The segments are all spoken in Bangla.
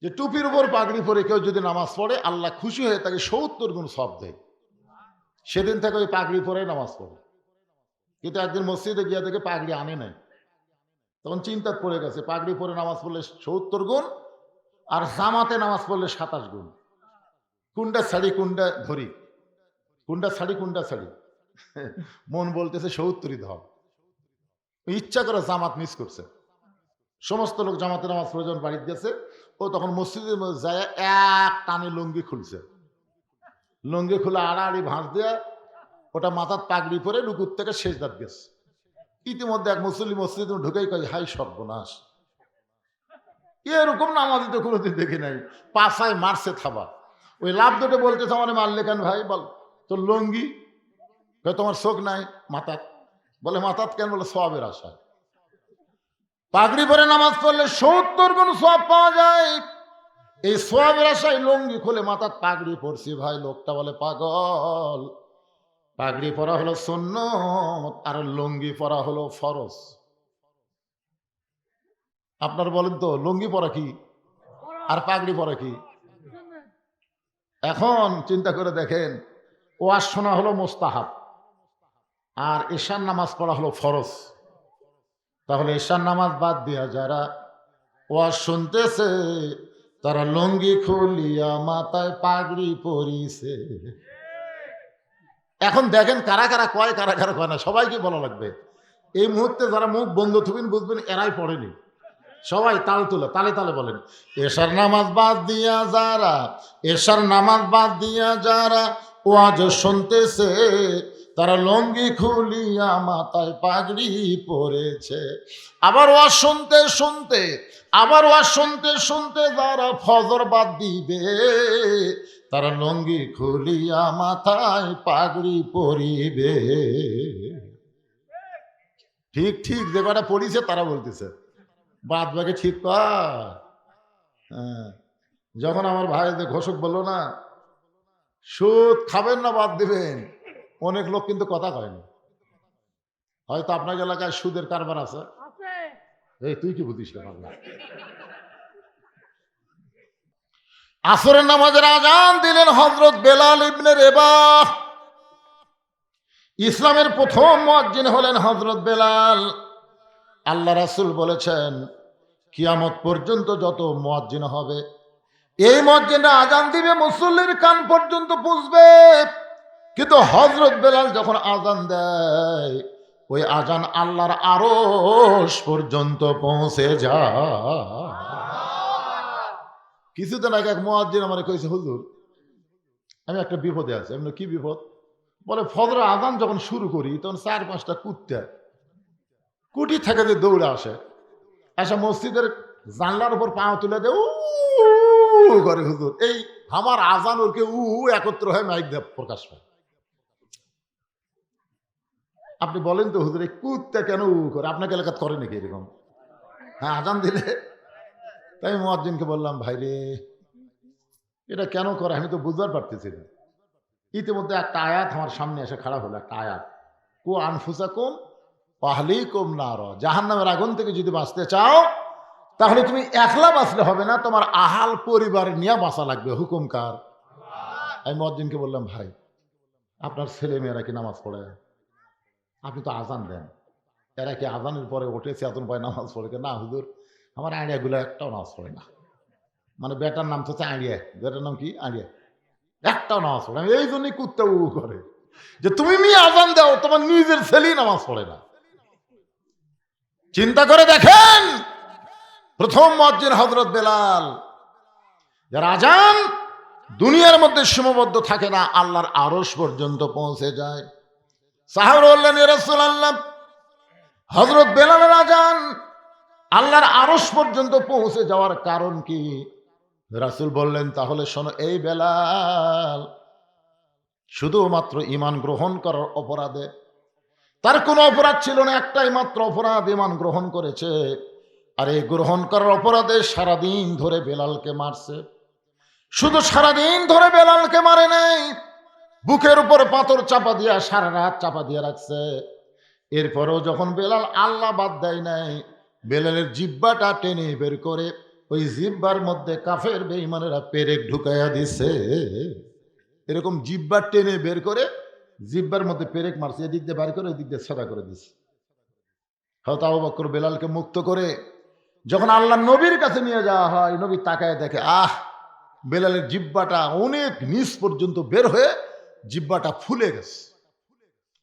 যে টুপির উপর পাগড়ি পরে কেউ যদি নামাজ পড়ে আল্লাহ খুশি হয়ে তাকে ৭০ গুণ সওয়াব দেয়। সেদিন থেকে ওই পাগড়ি পরে নামাজ পড়ে। কিন্তু একদিন মসজিদে গিয়ে দেখে পাগড়ি আনে নাই। তখন চিন্তায় পড়ে গেছে, পাগড়ি পরে নামাজ পড়লে ৭০ গুণ আর জামাতে নামাজ পড়লে ২৭ গুণ। কোনটা ছাড়ি কোনটা ধরি, কোনটা ছাড়ি কোনটা ছাড়ি। মন বলতেছে ৭০ই ধর। ইচ্ছা করে জামাত মিস করছে। সমস্ত লোক জামাতে নামাজ পড়ে যখন বাড়িতে গেছে, ও তখন মসজিদের মধ্যে যায় এক টানে লুঙ্গি খুলছে। লুঙ্গি খুলে আড়াআড়ি ভাঁজ দিয়ে ওটা মাথার পাগড়ি পরে রুকুর থেকে সেজদাত গেছে। ইতিমধ্যে এক মুসল্লি মসজিদে ঢুকেই কয়, হাই সর্বনাশ, এরকম নামাজি তো কোনোদিন দেখি নাই। পাছায় মারছে থাবা। ওই লাভ দুটো বলতেছে, আমার মারলে কেন ভাই? বল তোর লুঙ্গি। তোমার চোখ নাই মাথাত? বলে মাথাত কেন? বলে সওয়াবের আশায়। পাগড়ি পরে নামাজ পড়লে ৭০ গুণ সওয়াব পাওয়া যায়। এই সওয়াবের আশায় লুঙ্গি খুলে মাথার পাগড়ি পরছি ভাই। লোকটা বলে, পাগল, পাগড়ি পরা হলো সুন্নত আর লুঙ্গি পরা হলো ফরজ। আপনার বলেন তো, লুঙ্গি পরা কি আর পাগড়ি পরা কি? এখন চিন্তা করে দেখেন, ওয়াজ শোনা হলো মোস্তাহাব আর এশার নামাজ পড়া হলো ফরজ। তাহলে এশার নামাজ বাদ দিয়া যারা ওয়াজ শুনতেছে তারা লুঙ্গি খুলিয়া মাথায় পাগড়ি পরিছে। এখন দেখেন কারা কারা কয়, কারা কারা কয় না, সবাইকে বলা লাগবে। এই মুহূর্তে যারা মুখ বন্ধ থাকবেন বুঝবেন এরাই পড়েনি। সবাই তাল তুলে তালে তালে বলেন, এশার নামাজ বাদ দিয়া যারা, এশার নামাজ বাদ দিয়া যারা ওয়াজ শুনতেছে তারা লুঙ্গি খুলিয়া মাথায় পাগড়ি পরেছে। আবার ওয়াজ শুনতে শুনতে, আবার ওয়াজ শুনতে শুনতে যারা ফজর বাদ দিবে তারা লুঙ্গি খুলিয়া মাথায় পাগড়ি পরিবে। ঠিক ঠিক যে কটা পড়িছে তারা বলতেছে, বাদ বাকি ঠিক কর। হ্যাঁ, যখন আমার ভাই যে ঘোষক বললো না সুদ খাবেন না বাদ দিবেন, অনেক লোক কিন্তু কথা কয়নি। হয়তো আপনার এলাকায় সুদের কারবার আছে। এই তুই কি বুঝিস না? আসরের নামাজের আজান দিলেন হযরত বেলাল ইবনে রেবাহ। ইসলামের প্রথম মুয়াজ্জিন হলেন হযরত বেলাল। আল্লাহ রাসূল বলেছেন, কিয়ামত পর্যন্ত যত মুয়াজ্জিন হবে এই মুয়াজ্জিনরা আজান দিবে মুসল্লির কান পর্যন্ত পৌঁছবে। কিন্তু হযরত বেলাল যখন আজান দেয় ওই আজান আল্লাহর আরশ পর্যন্ত পৌঁছে যায়। কিছুদিন আগে এক মুয়াজ্জিন আমারে কইছে, হুজুর আমি একটা বিপদে আছি। আমি কি বিপদ? বলে ফজরের আজান যখন শুরু করি তখন ৪-৫টা কুত্তা কুটি থেকে যে দৌড়ে আসে, এসে মসজিদের জানলার উপর পা তুলে দেয় উ করে। হুজুর এই আমার আজান ওরকে উ একত্র হয়ে মাইক দিয়ে প্রকাশ পায়। আপনি বলেন তো হুজুর এই কুত্তা কেন উ করে? আপনাকে এলাকাত করে নাকি এরকম? হ্যাঁ, আজান দিলে। তাই মুয়াজ্জিনকে বললাম, ভাই রে এটা কেন করে আমি তো বুঝবার পারতেছি না। ইতিমধ্যে একটা আয়াত আমার সামনে এসে খাড়া হলো, একটা আয়াত, কু আনফুসাকুম আহলিকুম নার, জাহান্নামের আগুন থেকে যদি বাঁচতে চাও তাহলে তুমি একলা বাঁচলে হবে না, তোমার আহাল পরিবার নিয়ে বাঁচা লাগবে। হুকুম কার? আমি মুয়াজ্জিনকে বললাম, ভাই আপনার ছেলে মেয়েরা কি নামাজ পড়ে? আপনি তো আজান দেন, এরা কি আজানের পরে উঠে চেতন পায় নামাজ পড়ে? না হুজুর আমার আইডিয়াগুলো একটাও নামাজ পড়ে না। মানে বেটার নাম তো হচ্ছে আইডিয়া, বেটার নাম কি? আইডিয়া। একটাও নামাজ পড়ে। আমি এই জন্যই কুত্তা উ করে যে তুমি মেয়ে আজান দাও, তোমার নিজের ছেলেই নামাজ পড়ে না। চিন্তা করে দেখেন, প্রথম মুয়াজ্জিন হযরত বেলাল। যার আজান দুনিয়ার মধ্যে সীমাবদ্ধ থাকে না, আল্লাহর আরশ পর্যন্ত পৌঁছে যায়। সাহাবারা বললেন, ইয়া রাসূলুল্লাহ হযরত বেলালের আজান আল্লাহর আরশ পর্যন্ত পৌঁছে যাওয়ার কারণ কি? রাসূল বললেন, তাহলে শোনো, এই বেলাল শুধুমাত্র ঈমান গ্রহণ করার অপরাধে, তার কোনো অপরাধ ছিল না, একটাই মাত্র অপরাধ, ঈমান গ্রহণ করেছে। আর এই গ্রহণ করার অপরাধে সারাদিন ধরে বেলালকে মারছে। শুধু সারাদিন ধরে বেলালকে মারে নাই, বুকের উপর পাথর চাপা দিয়া সারা রাত চাপা দিয়ে রাখছে। এরপরেও যখন বেলাল আল্লাহ বাদ দেয় নাই, বেলালের জিহ্বাটা টেনে বের করে ওই জিব্বার মধ্যে কাফের বেঈমানেরা পেরেক ঢুকাইয়া দিছে। এরকম জিব্বার টেনে বের করে জিব্বার মধ্যে পেরেক মারছে, এদিক দিয়ে বার করে ওই দিক দিয়ে ছড়া করে দিছে। হযরত আবু বকর বেলালকে মুক্ত করে যখন আল্লাহ নবীর কাছে নিয়ে যাওয়া হয়, নবী তাকায় দেখে বেলালের জিব্বাটা অনেক নিচ পর্যন্ত বের হয়ে জিব্বাটা ফুলে গেছে।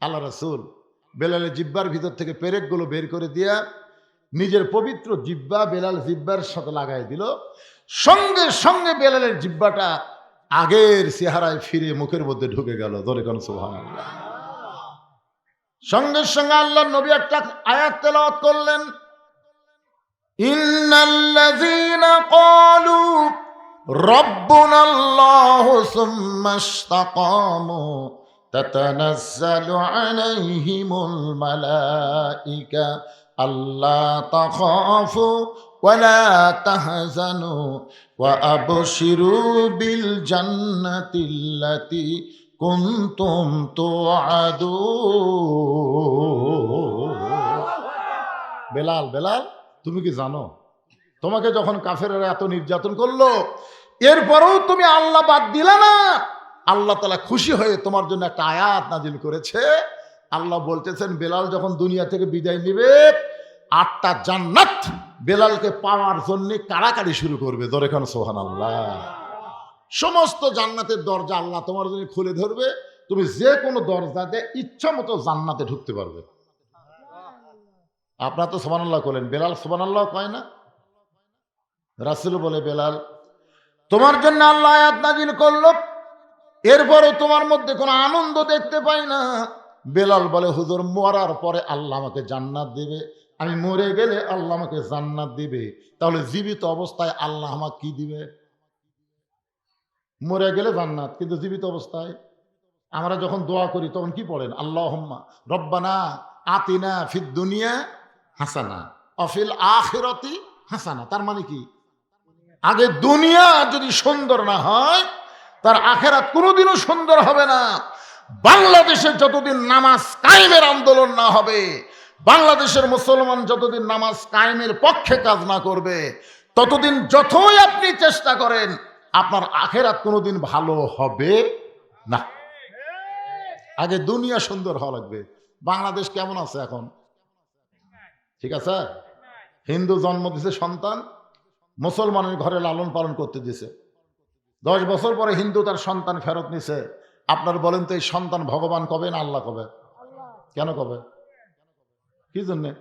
আল্লাহ রাসূল বেলালের জিব্বার ভিতর থেকে পেরেকগুলো বের করে দিয়া নিজের পবিত্র জিব্বা বেলাল জিব্বার সাথে লাগাই দিল। সঙ্গে সঙ্গে বেলালের জিব্বাটা আগের চেহারায় ফিরে মুখের মধ্যে ঢুকে গেল। ধরে কোন সুবহানাল্লাহ। সঙ্গে সঙ্গে আল্লাহ নবী একটা আয়াত তেলাওয়াত করলেন, ইন্নাল্লাযীনা ক্বালু রাব্বুনাল্লাহু সুম্মা ইসতাকামু তাতানাজ্জালু আলাইহিমুল মালাইকা আল্লা তাখাফু ওয়া লা তাহজানু ওয়া আবশিরু বিল জান্নাতিল্লাতী কুনতুম তুআদুন। বেলাল, বেলাল, তুমি কি জানো তোমাকে যখন কাফেররা এত নির্যাতন করলো, এরপরেও তুমি আল্লাহ বাদ দিলে না? আল্লাহ তাআলা খুশি হয়ে তোমার জন্য একটা আয়াত নাজিল করেছে। আল্লাহ বলতেছেন, বেলাল যখন দুনিয়া থেকে বিদায় নিবে, 8টা জান্নাত বেলালকে পাওয়ার জন্য কাড়াকাড়ি শুরু করবে। ধরে খান সুবহানাল্লাহ। সমস্ত জান্নাতের দরজা আল্লাহ তোমার জন্য খুলে ধরবে, তুমি যে কোনো দরজা দিয়ে ইচ্ছা মতো জান্নাতে ঢুকতে পারবে। আপনারা তো সুবহানাল্লাহ বলেন, বেলাল সুবহানাল্লাহ কয় না? রাসূল বলে, বেলাল তোমার জন্য আল্লাহ আয়াত নাজিল করলো, এরপরও তোমার মধ্যে কোনো আনন্দ দেখতে পাই না। বেলাল বলে, হুজুর মরার পরে আল্লাহ আমাকে জান্নাত দিবে, আমি মরে গেলে আল্লাহ আমাকে জান্নাত দিবে, তাহলে জীবিত অবস্থায় আল্লাহ আমাকে কি দিবে? মরে গেলে জান্নাত, কিন্তু জীবিত অবস্থায় আমরা যখন দোয়া করি তখন কি পড়েন? আল্লাহুম্মা রব্বানা আতিনা ফিদ দুনিয়া হাসানা ওয়া ফিল আখিরাতি হাসানা। তার মানে কি? আগে দুনিয়া যদি সুন্দর না হয়, তার আখিরাত কোনোদিনও সুন্দর হবে না। বাংলাদেশে যতদিন নামাজ কায়েমের আন্দোলন না হবে, বাংলাদেশের মুসলমান যতদিন নামাজ কায়েমের পক্ষে কাজ না করবে, ততদিন যতই আপনি চেষ্টা করেন আপনার আখিরাত কোনোদিন ভালো হবে না। আগে দুনিয়া সুন্দর হওয়া লাগবে। বাংলাদেশ কেমন আছে এখন? ঠিক আছে? হিন্দু জন্ম দিছে সন্তান, মুসলমানের ঘরে লালন পালন করতে দিছে, 10 বছর পরে হিন্দু তার সন্তান ফেরত নিছে। আপনার বলেন তো, এই সন্তান ভগবান কবে না আল্লাহ কবে? কেন কবে? কি জন্যে?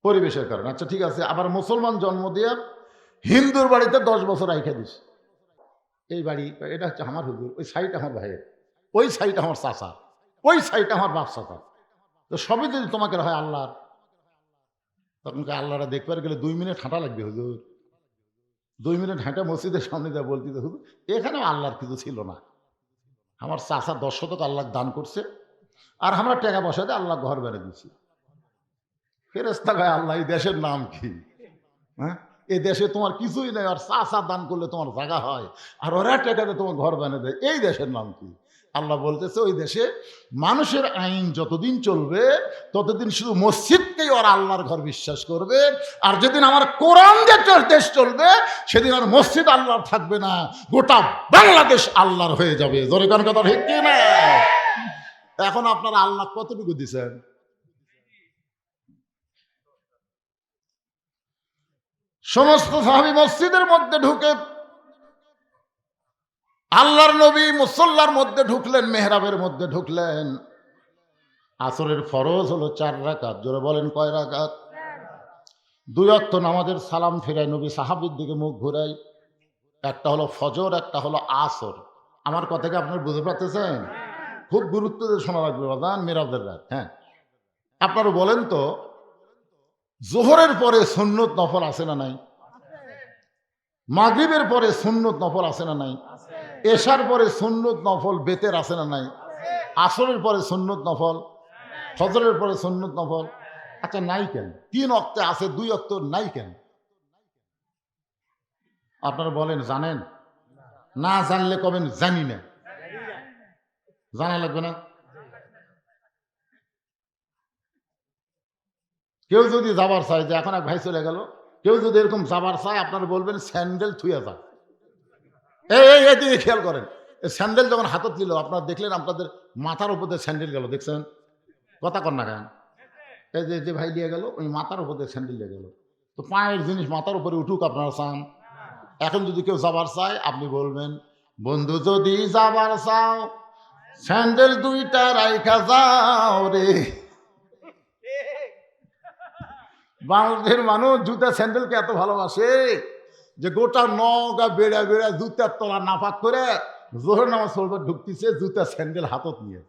পরিবেশের কারণে। আচ্ছা ঠিক আছে, আবার মুসলমান জন্ম দিয়ে হিন্দুর বাড়িতে 10 বছর রাইখা দিস। এই বাড়ি এটা হচ্ছে আমার হুজুর, ওই সাইড আমার ভাইয়ের, ওই সাইড আমার চাচা, ওই সাইড আমার বাপ চাচা, তো সবই যদি তোমাকে হয় আল্লাহর, তখন আল্লাহরা দেখবার গেলে 2 মিনিট হাঁটা লাগবে হুজুর। 2 মিনিট হাঁটা মসজিদের সামনে যা বলতে হুজুর এখানেও আল্লাহর কিছু ছিল না, আমার চাচা 10 শতক আল্লাহ দান করছে, আর আমরা টাকা পয়সা দিয়ে আল্লাহ ঘর বেড়ে দিচ্ছি। ফেরেশতা ভাই, আল্লাহ এই দেশের নাম কি? হ্যাঁ, এই দেশে তোমার কিছুই নেই, আর চাচা দান করলে তোমার জায়গা হয়, আর ওরা টাকাতে তোমার ঘর বানিয়ে দেয়, এই দেশের নাম কি? আল্লাহ বলতেছে, ওই দেশে মানুষের আইন যতদিন চলবে ততদিন শুধু মসজিদকেই ওরা আল্লাহর ঘর বিশ্বাস করবে, আর যেদিন আমার কোরআন যে দেশ চলবে সেদিন আর মসজিদ আল্লাহর থাকবে না, গোটা বাংলাদেশ আল্লাহর হয়ে যাবে। জোরে কোন কথা ঠিক কি না? এখন আপনারা আল্লাহ কতটুকু দিচ্ছেন? সমস্ত সাহাবী মসজিদের মধ্যে ঢুকে আল্লাহর নবী মুসল্লার মধ্যে ঢুকলেন, মেহরাবের মধ্যে ঢুকলেন। আসরের ফরজ হলো 4 রাকাত। জোরে বলেন কয় রাকাত? 2 ওয়াক্ত নামাজের সালাম ফিরায় নবী সাহাবীর দিকে মুখ ঘুরাই। একটা হলো ফজর, একটা হলো আসর। আমার কথাকে আপনারা বুঝতে পারতেছেন? খুব গুরুত্ব দিয়ে শোনা লাগবে বাজান, মেরাজের রাত। হ্যাঁ, আপনারা বলেন তো, জোহরের পরে সুন্নত নফল আছে না নাই? মাগরিবের পরে সুন্নত নফল আছে না নাই? এশার পরে সুন্নত নফল বেতের আছে না নাই? আসরের পরে সুন্নত নফল, ফজরের পরে সুন্নত নফল। আচ্ছা নাই কেন? 3 ওয়াক্তে আছে, 2 ওয়াক্ত নাই কেন? আপনারা বলেন জানেন? না জানলে কবেন জানি না। জানা লাগবে না? কেউ যদি যাবার চায় যে এখন এক ভাই চলে গেল, কেউ যদি এরকম যাবার চায় আপনারা বলবেন স্যান্ডেল থুইয়া যা। এদিকে খেয়াল করেন, স্যান্ডেল যখন হাতত নিল আপনারা দেখলেন আপনাদের মাথার উপর দিয়ে স্যান্ডেল গেল, দেখছেন? কথা কর না কেন? এই যে ভাই দিয়ে গেল ওই মাথার উপর দিয়ে স্যান্ডেল দিয়ে গেল। তো পায়ের জিনিস মাথার উপরে উঠুক আপনারা চান? এখন যদি কেউ যাবার চায় আপনি বলবেন, বন্ধু যদি যাবার চাও স্যান্ডেল দুইটা রাইখা যাও রে। বাংলাদেশের মানুষ জুতা স্যান্ডেলকে এত ভালোবাসে যে গোটা নগা বেড়া বেড়া জুতার তলা নাপাক করে জোহর নামাজ পড়বে ঢুকতেছে জুতা স্যান্ডেল হাতত নিয়ে।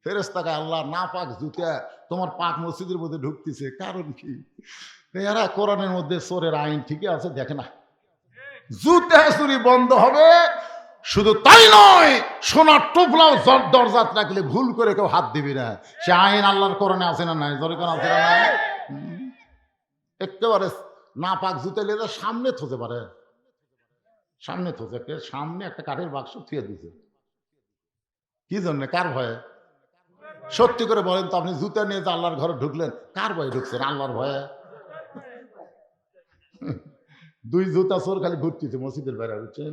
ফেরেশতাকে আল্লাহ নাপাক জুতা তোমার পাক মসজিদের মধ্যে ঢুকতেছে, কারণ কি? এরা কোরআনের মধ্যে চোরের আইন ঠিকই আছে, দেখে না? জুতা চুরি বন্ধ হবে। শুধু তাই নয়, সোনার টোপলাও দরজাত রাখলে ভুল করে কেউ হাত দিবি না। সে আইন আল্লাহর কোরআনে আছে না নাই? জোরে কোন আছে না নাই? একেবারে না পাক জুতা লেগে সামনে থতে পারে, সামনে থতে, সামনে একটা কাঠের বাক্স থুয়ে দিতে। কি জন্য? কার ভয়ে? সত্যি করে বলেন তো, আপনি জুতা নিয়ে যে আল্লাহর ঘরে ঢুকলেন কার ভয়ে ঢুকছেন? আল্লাহর ভয়ে। দুই জুতা চোর খালি ঘুরতেছে মসজিদের বাইরে, বুঝছেন?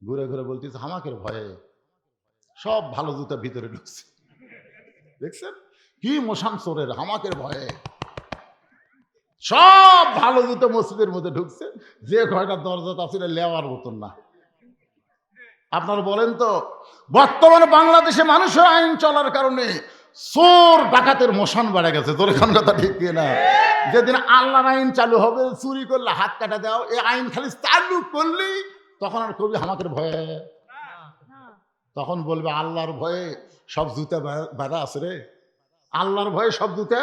ঘুরে ঘুরে বলতেছে হামাকের ভয়ে সব ভালো জুতা ভিতরে ঢুকছে। দেখছেন কি মশান চোরের? হামাকের ভয়ে সব ভালো জুতো মসজিদের মধ্যে ঢুকছে, যে কয়টা দরজা আছে লেওয়ার মতন না। আপনারা বলেন তো, বর্তমানে বাংলাদেশে মানুষের আইন চলার কারণে চোর ডাকাতের মশান বেড়ে গেছে। তোর এখান কথা ঠিক কিনা? যেদিন আল্লাহর আইন চালু হবে, চুরি করলে হাত কাটা দাও, এই আইন খালি চালু করলেই তখন আর কবি হামাকের ভয়ে, তখন বলবে আল্লাহর ভয়ে সব জুতা বাঁধা আছে রে, আল্লাহর ভয়ে সব জুতা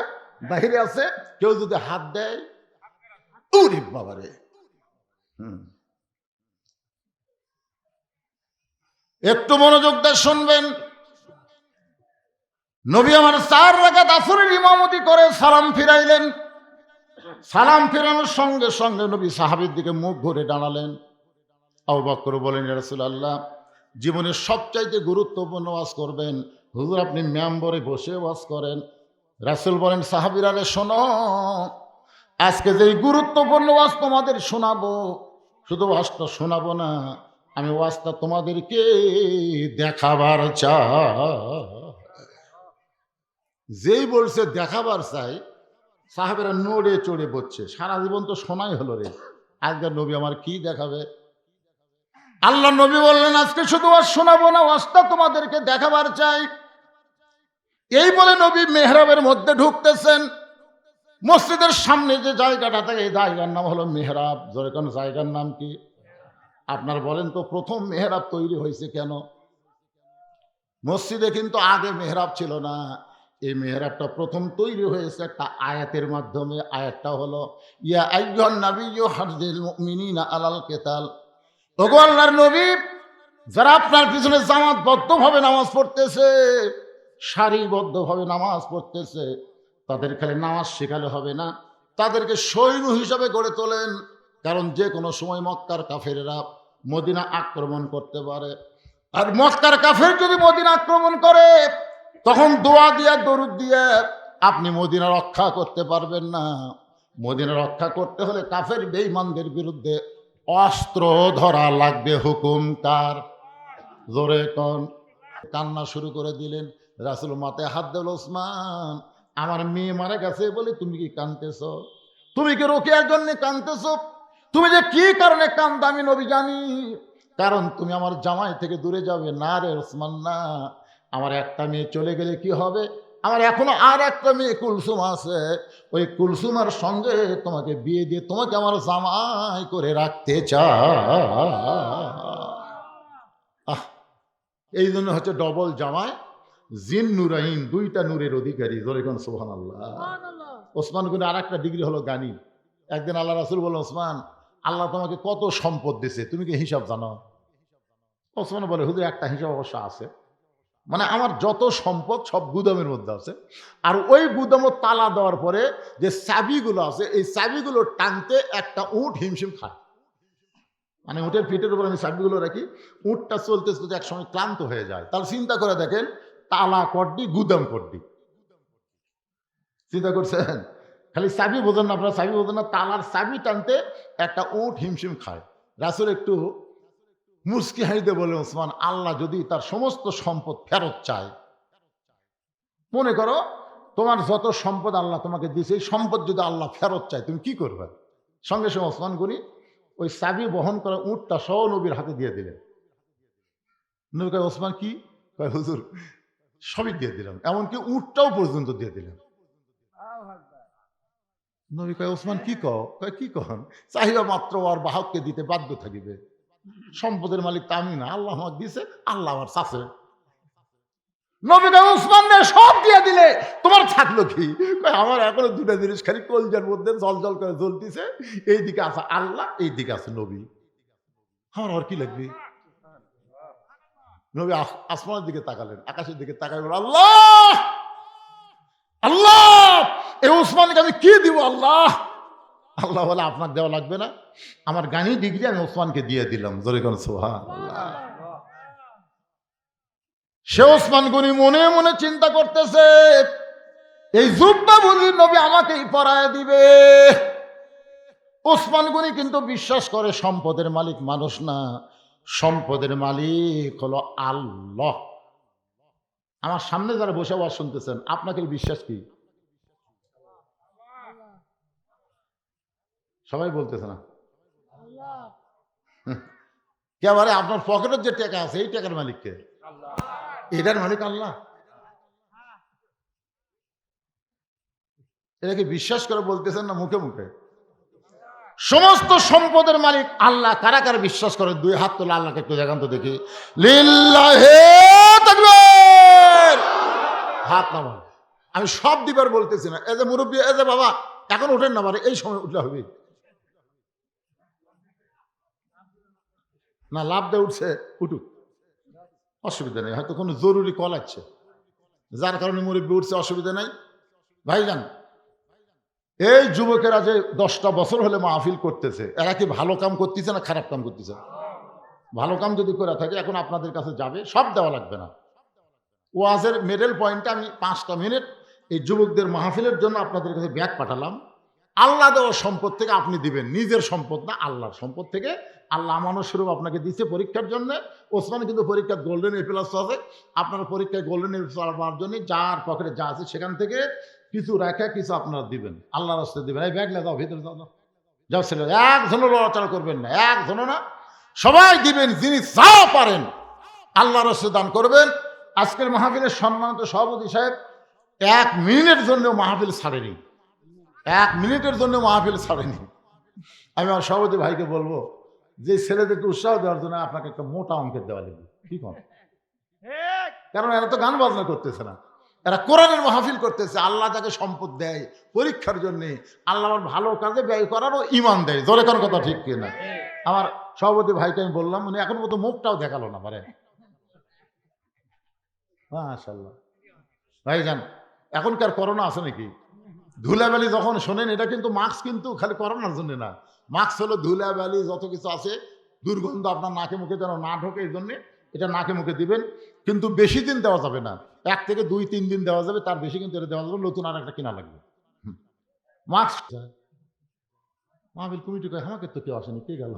বাহিরে আছে। কেউ যদি হাত দেয় উরি বাবারে। একটু মনোযোগ দিয়ে শুনবেন। নবী আমার 4 রাকাত আসরের ইমামতি করে সালাম ফিরাইলেন। সালাম ফিরানোর সঙ্গে সঙ্গে নবী সাহাবীর দিকে মুখ ঘুরে দাঁড়ালেন। আবু বকর বলেন, ইয়া রাসূলুল্লাহ, জীবনের সবচাইতে গুরুত্বপূর্ণ ওয়াজ করবেন, হুজুর আপনি মেম্বরে বসে ওয়াজ করেন। রাসূল বলেন, সাহাবীরা রে শোনো, আজকে যেই গুরুত্বপূর্ণ ওয়াজ তোমাদের শোনাবো, শুধু ওয়াজটা শোনাবো না, আমি ওয়াজটা তোমাদেরকে দেখাবার চাই। যেই বলছে দেখাবার চাই, সাহাবেরা নড়ে চড়ে বসছে। সারা জীবন তো শোনাই হলো রে, আজকে নবী আমার কি দেখাবে? আল্লাহ নবী বললেন, আজকে শুধু ওয়াজ শোনাবো না, ওয়াজটা তোমাদেরকে দেখাবার চাই। এই বলে নবী মেহরাবের মধ্যে ঢুকতেছেন। মসজিদের সামনে যে জায়গাটা থাকে এই জায়গার নাম হলো মেহরাব। জোরে কোন জায়গার নাম কি? আপনার বলেন তো, প্রথম মেহরাব তৈরি হয়েছে কেন? মসজিদে কিন্তু আগে মেহরাব ছিল না। এই মেহরাবটা প্রথম তৈরি হয়েছে একটা আয়াতের মাধ্যমে। আয়াতটা হলো, ইয়া আইয়ুহান নাবিয়্যু হারজিল মুমিনিনা আলাল কিতাল। ওগো আল্লাহর নবী, যারা আপনার পিছনে জামাতবদ্ধভাবে নামাজ পড়তেছে, সারিবদ্ধভাবে নামাজ পড়তেছে, তাদের খালি নামাজ শেখালে হবে না, তাদেরকে সৈন্য হিসাবে গড়ে তোলেন। কারণ যে কোনো সময় মক্কার কাফেরেরা মদিনা আক্রমণ করতে পারে। আর মক্কার কাফের যদি মদিনা আক্রমণ করে, তখন দোয়া দিয়া দরুদ দিয়ে আপনি মদিনা রক্ষা করতে পারবেন না। মদিনা রক্ষা করতে হলে কাফের বেঈমানদের বিরুদ্ধে অস্ত্র ধরা লাগবে। হুকুম কার? জোরে কোন? কান্না শুরু করে দিলেন। রাসূল মাথায় হাত দিল, ওসমান আমার মেয়ে মারা গেছে বলে তুমি কি কাঁদতেছ? তুমি কি রোকেয়ার জন্য কাঁদতেছ? তুমি যে কি কারণে কাঁদো আমি নবী জানি। কারণ তুমি আমার জামাই থেকে দূরে যাবে। না রে ওসমান না, আমার একটা মেয়ে চলে গেলে কি হবে? আমার এখনো আর একটা মেয়ে কুলসুম আছে, ওই কুলসুমার সঙ্গে তোমাকে বিয়ে দিয়ে তোমাকে আমার জামাই করে রাখতে চাই। এই জন্য হচ্ছে ডবল জামাই, জিন নুরাইন, দুইটা নূরের অধিকারী। যেরকম সুবহানাল্লাহ। ওসমান কিন্তু আর একটা ডিগ্রি হলো জ্ঞানী। একদিন আল্লাহ রাসূল বললেন, ওসমান আল্লাহ তোমাকে কত সম্পদ দিছে, তুমি কি হিসাব জানো? ওসমান বলে, হুজুর একটা হিসাব অবশ্য আছে, মানে আমার যত সম্পদ সব গুদামের মধ্যে আছে, আর ওই গুদামও তালা দেওয়ার পরে যে চাবিগুলো আছে, এই চাবিগুলো টানতে একটা উট হিমশিম খায়। মানে উটের পিঠের উপর আমি চাবিগুলো রাখি, উটটা চলতে চলতে এক সময় ক্লান্ত হয়ে যায়। তাহলে চিন্তা করে দেখেন, তালা কড্ডি গুদাম কড্ডি, চিন্তা করছেন? খালি চাবি বোঝেন না, আপনারা চাবি বোঝেন না, তালার চাবি টানতে একটা উট হিমশিম খায়। রাসূল একটু মুচকি হাসিতে বলে, ওসমান, আল্লাহ যদি তার সমস্ত সম্পদ ফেরত চায়, মনে করো তোমার যত সম্পদ আল্লাহ তোমাকে দিয়েছে, এই সম্পদ যদি আল্লাহ ফেরত চায় তুমি কি করবে? সঙ্গে সঙ্গে ওসমান গনি ওই চাবি বহন করা উটটা সহ নবীর হাতে দিয়ে দিলেন। নবী কয়, ওসমান কি? কয়, হুজুর সবই দিয়ে দিলাম, এমনকি উটটাও পর্যন্ত দিয়ে দিলাম। নবী কয়, ওসমান কি কও? কয়, কি কন? চাহিদা মাত্র আর বাহককে দিতে বাধ্য থাকিবে, সম্পদের মালিক তা আমি না, আল্লাহ আমাকে দিছে, আল্লাহ আমার চাচে। নবী কয়, ওসমান রে সব দিয়ে দিলে তোমার থাকলো কি? কয়, আমার এখনো দুটা জিনিস খালি কলজার মধ্যে জল জল করে জ্বলতিছে, এইদিকে আছে আল্লাহ, এইদিকে আছে নবী, আমার আর কি লাগবে? নবী আসমানের দিকে তাকালেন, আকাশের দিকে তাকালেন, আল্লাহ আল্লাহ, এই ওসমানকে আমি কি দিব আল্লাহ? আল্লাহ বলে, আপনার দেওয়া লাগবে না, আমার গানি ডিগ্রি আমি ওসমানকে দিয়ে দিলাম। জোরে কোন সুবহানাল্লাহ। সে ওসমান গনি মনে মনে চিন্তা করতেছে, এই জুব্বা বুঝি নবী আমাকেই পরায় দিবে। ওসমান গনি কিন্তু বিশ্বাস করে সম্পদের মালিক মানুষ না, সম্পদের মালিক হলো আল্লাহ। আমার সামনে যারা বসে আওয়াজ শুনতেছেন, আপনাকে বিশ্বাস কি? সবাই বলতেছে না। কেবারে আপনার পকেটের যে টাকা আছে, এই টাকার মালিককে? এটার মালিক আল্লাহ। এটাকে বিশ্বাস করে বলতেছেন না মুখে মুখে? সমস্ত সম্পদের মালিক আল্লাহ। কারা কারা বিশ্বাস করে? দুই হাত তোলা, আল্লাহকে একটু দেখান তো দেখি। লিল্লাহি তাকবীর। হাত নামান। আমি সব দিবার বলতেছি না। এই যে মুরব্বী, এই যে বাবা, এখন উঠেন না, মানে এই সময় উঠলে হবে না? লাভ দিয়ে উঠছে, উঠুক, অসুবিধা নেই, হয়তো কোনো জরুরি কল আছে যার কারণে মুরব্বী উঠছে, অসুবিধা নাই। ভাইজান, এই যুবকেরা যে 10টা বছর হলে মাহফিল করতেছে, এরা কি ভালো কাম করতেছে না খারাপ কাম করতেছে? ভালো কাম যদি করে থাকে, এখন আপনাদের কাছে যাবে, সব দেওয়া লাগবে না। ওয়াজের মিডল পয়েন্টে আমি 5টা মিনিট এই যুবকদের মাহফিলের জন্য আপনাদের কাছে ব্যাগ পাঠালাম। আল্লাহ দেওয়ার সম্পদ থেকে আপনি দিবেন, নিজের সম্পদ না, আল্লাহর সম্পদ থেকে। আল্লাহ আমানত স্বরূপ আপনাকে দিচ্ছে পরীক্ষার জন্য। ওসমান কিন্তু পরীক্ষার গোল্ডেন এ প্লাস আছে, আপনার পরীক্ষায় গোল্ডেন এ প্লাস পাওয়ার জন্য যার পকেটে যা আছে সেখান থেকে কিছু রেখে কিছু আপনারা দিবেন, আল্লাহর রাস্তায় দিবেন। এই ব্যাগ যাও, ভিতরে যাও, যাও ছেলে, একজনও লড়াচড়া করবেন না, একজনও না, সবাই দিবেন, যিনি যা পারেন আল্লাহর রাস্তায় দান করবেন। আজকের মাহফিলের সম্মানিত সভাপতি সাহেব 1 মিনিটের জন্য মাহফিল ছাড়েনি, 1 মিনিটের জন্য মাহফিল ছাড়েনি। আমি আমার সভাপতি ভাইকে বলবো যে ছেলেদেরকে উৎসাহ দেওয়ার জন্য আপনাকে একটা মোটা অঙ্কের দেওয়া লাগবে, কি করেন? কারণ এরা তো গান বাজনা করতেছে না, এরা কোরআনের মাহফিল করতেছে। আল্লাহ যাকে সম্পদ দেয় পরীক্ষার জন্য, আল্লাহ আমার ভালো কাজে ব্যয় করারও ইমান দেয়। জোরে কোন কথা ঠিক কিনা? আমার সভাপতি ভাইকে আমি বললাম, উনি এখন মতো মুখটাও দেখালো না পারে। মাশাআল্লাহ। ভাইজান, এখনকার করোনা আছে নাকি? ধুলাবালি যখন শোনেন, এটা কিন্তু মাস্ক কিন্তু খালি করোনার জন্য না, মাস্ক হলো ধুলাবালি যত কিছু আছে, দুর্গন্ধ আপনার নাকে মুখে যেন না ঢোকে, এই জন্যে এটা নাকে মুখে দিবেন। কিন্তু বেশি দিন দেওয়া যাবে না, 1 থেকে 2-3 দিন দেওয়া যাবে, তার বেশি কিন্তু এটা দেওয়া যাবে, নতুন আর একটা কিনা লাগবে মাস্ক। মাহফিল কমিটি কয়, আমাকে তো কেউ আসেনি, কে গেল?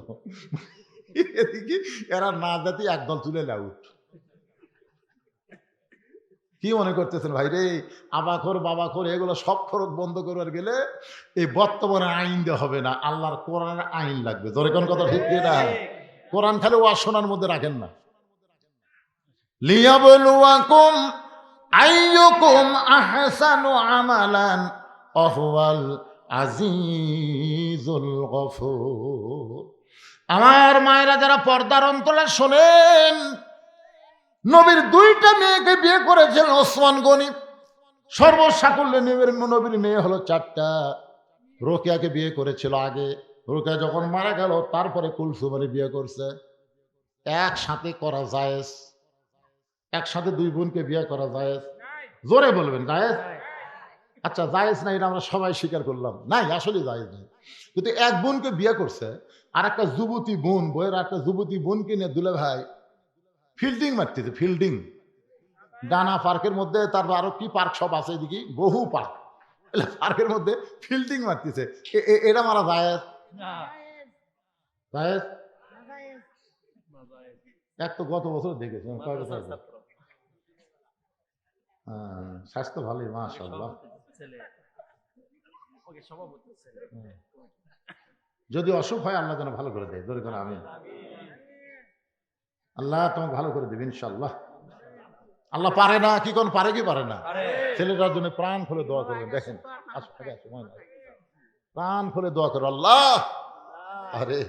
এদিকে এরা না জাতি একদল তুলে আউট। কি মনে করতেছেন ভাই রে? আবাখোর বাবাখোর এগুলো সব খরচ বন্ধ করবার গেলে এই বর্তমানে আইন দেওয়া হবে না, আল্লাহর কোরআনের আইন লাগবে। জোরে কোন কথা ঠিক না? কোরআন খালি ওয়াজ শোনার মধ্যে রাখেন না। লিয়াবলুয়াকুম আইয়ুকুম আহসানু আমালান ওয়াহুয়াল আজিজুল গফুর। আমার মায়েরা যারা পর্দার অন্তরে শোনেন, নবীর 2টা মেয়েকে বিয়ে করেছেন ওসমান গনি। সর্বসাকুল্যে নবীর মেয়ে হলো 4টা। রোকেয়াকে বিয়ে করেছিল আগে, রোকেয়া যখন মারা গেল তারপরে কুলসুম বিয়ে করছে। একসাথে করা জায়েজ? একসাথে 2 বোনকে বিয়ে করা জায়েজ? জোরে বলবেন জায়েজ? আচ্ছা, জায়েজ না, এটা আমরা সবাই স্বীকার করলাম, নাই আসলে জায়েজ নেই। কিন্তু 1 বোনকে বিয়ে করছে, আর একটা যুবতী বোন, বইয়ের একটা যুবতী বোনকে নিয়ে দুলে ভাই ফিল্ডিং মারতেছে, ফিল্ডিং। ডানা পার্কের মধ্যে, তারপর আরো কি পার্ক সব আছে এদিকে, বহু পার্ক। পার্কের মধ্যে ফিল্ডিং মারতেছে, এটা মারা জায়েজ? জায়েজ? এক তো গত বছর দেখেছি, কয় বছর আগে? স্বাস্থ্য ভালোই, মাশাআল্লাহ। যদি অসুখ হয় আল্লাহ যেন ভালো করে দেয়, ধরে করে আমিন। আল্লাহ তোমাকে ভালো করে দেবে ইনশাআল্লাহ। আল্লাহ পারে না কি কোন পারে কি পারে না? ছেলেটার জন্য প্রাণ খুলে দোয়া করবেন। দেখেন প্রাণ খুলে দোয়া করো, আল্লাহ আরে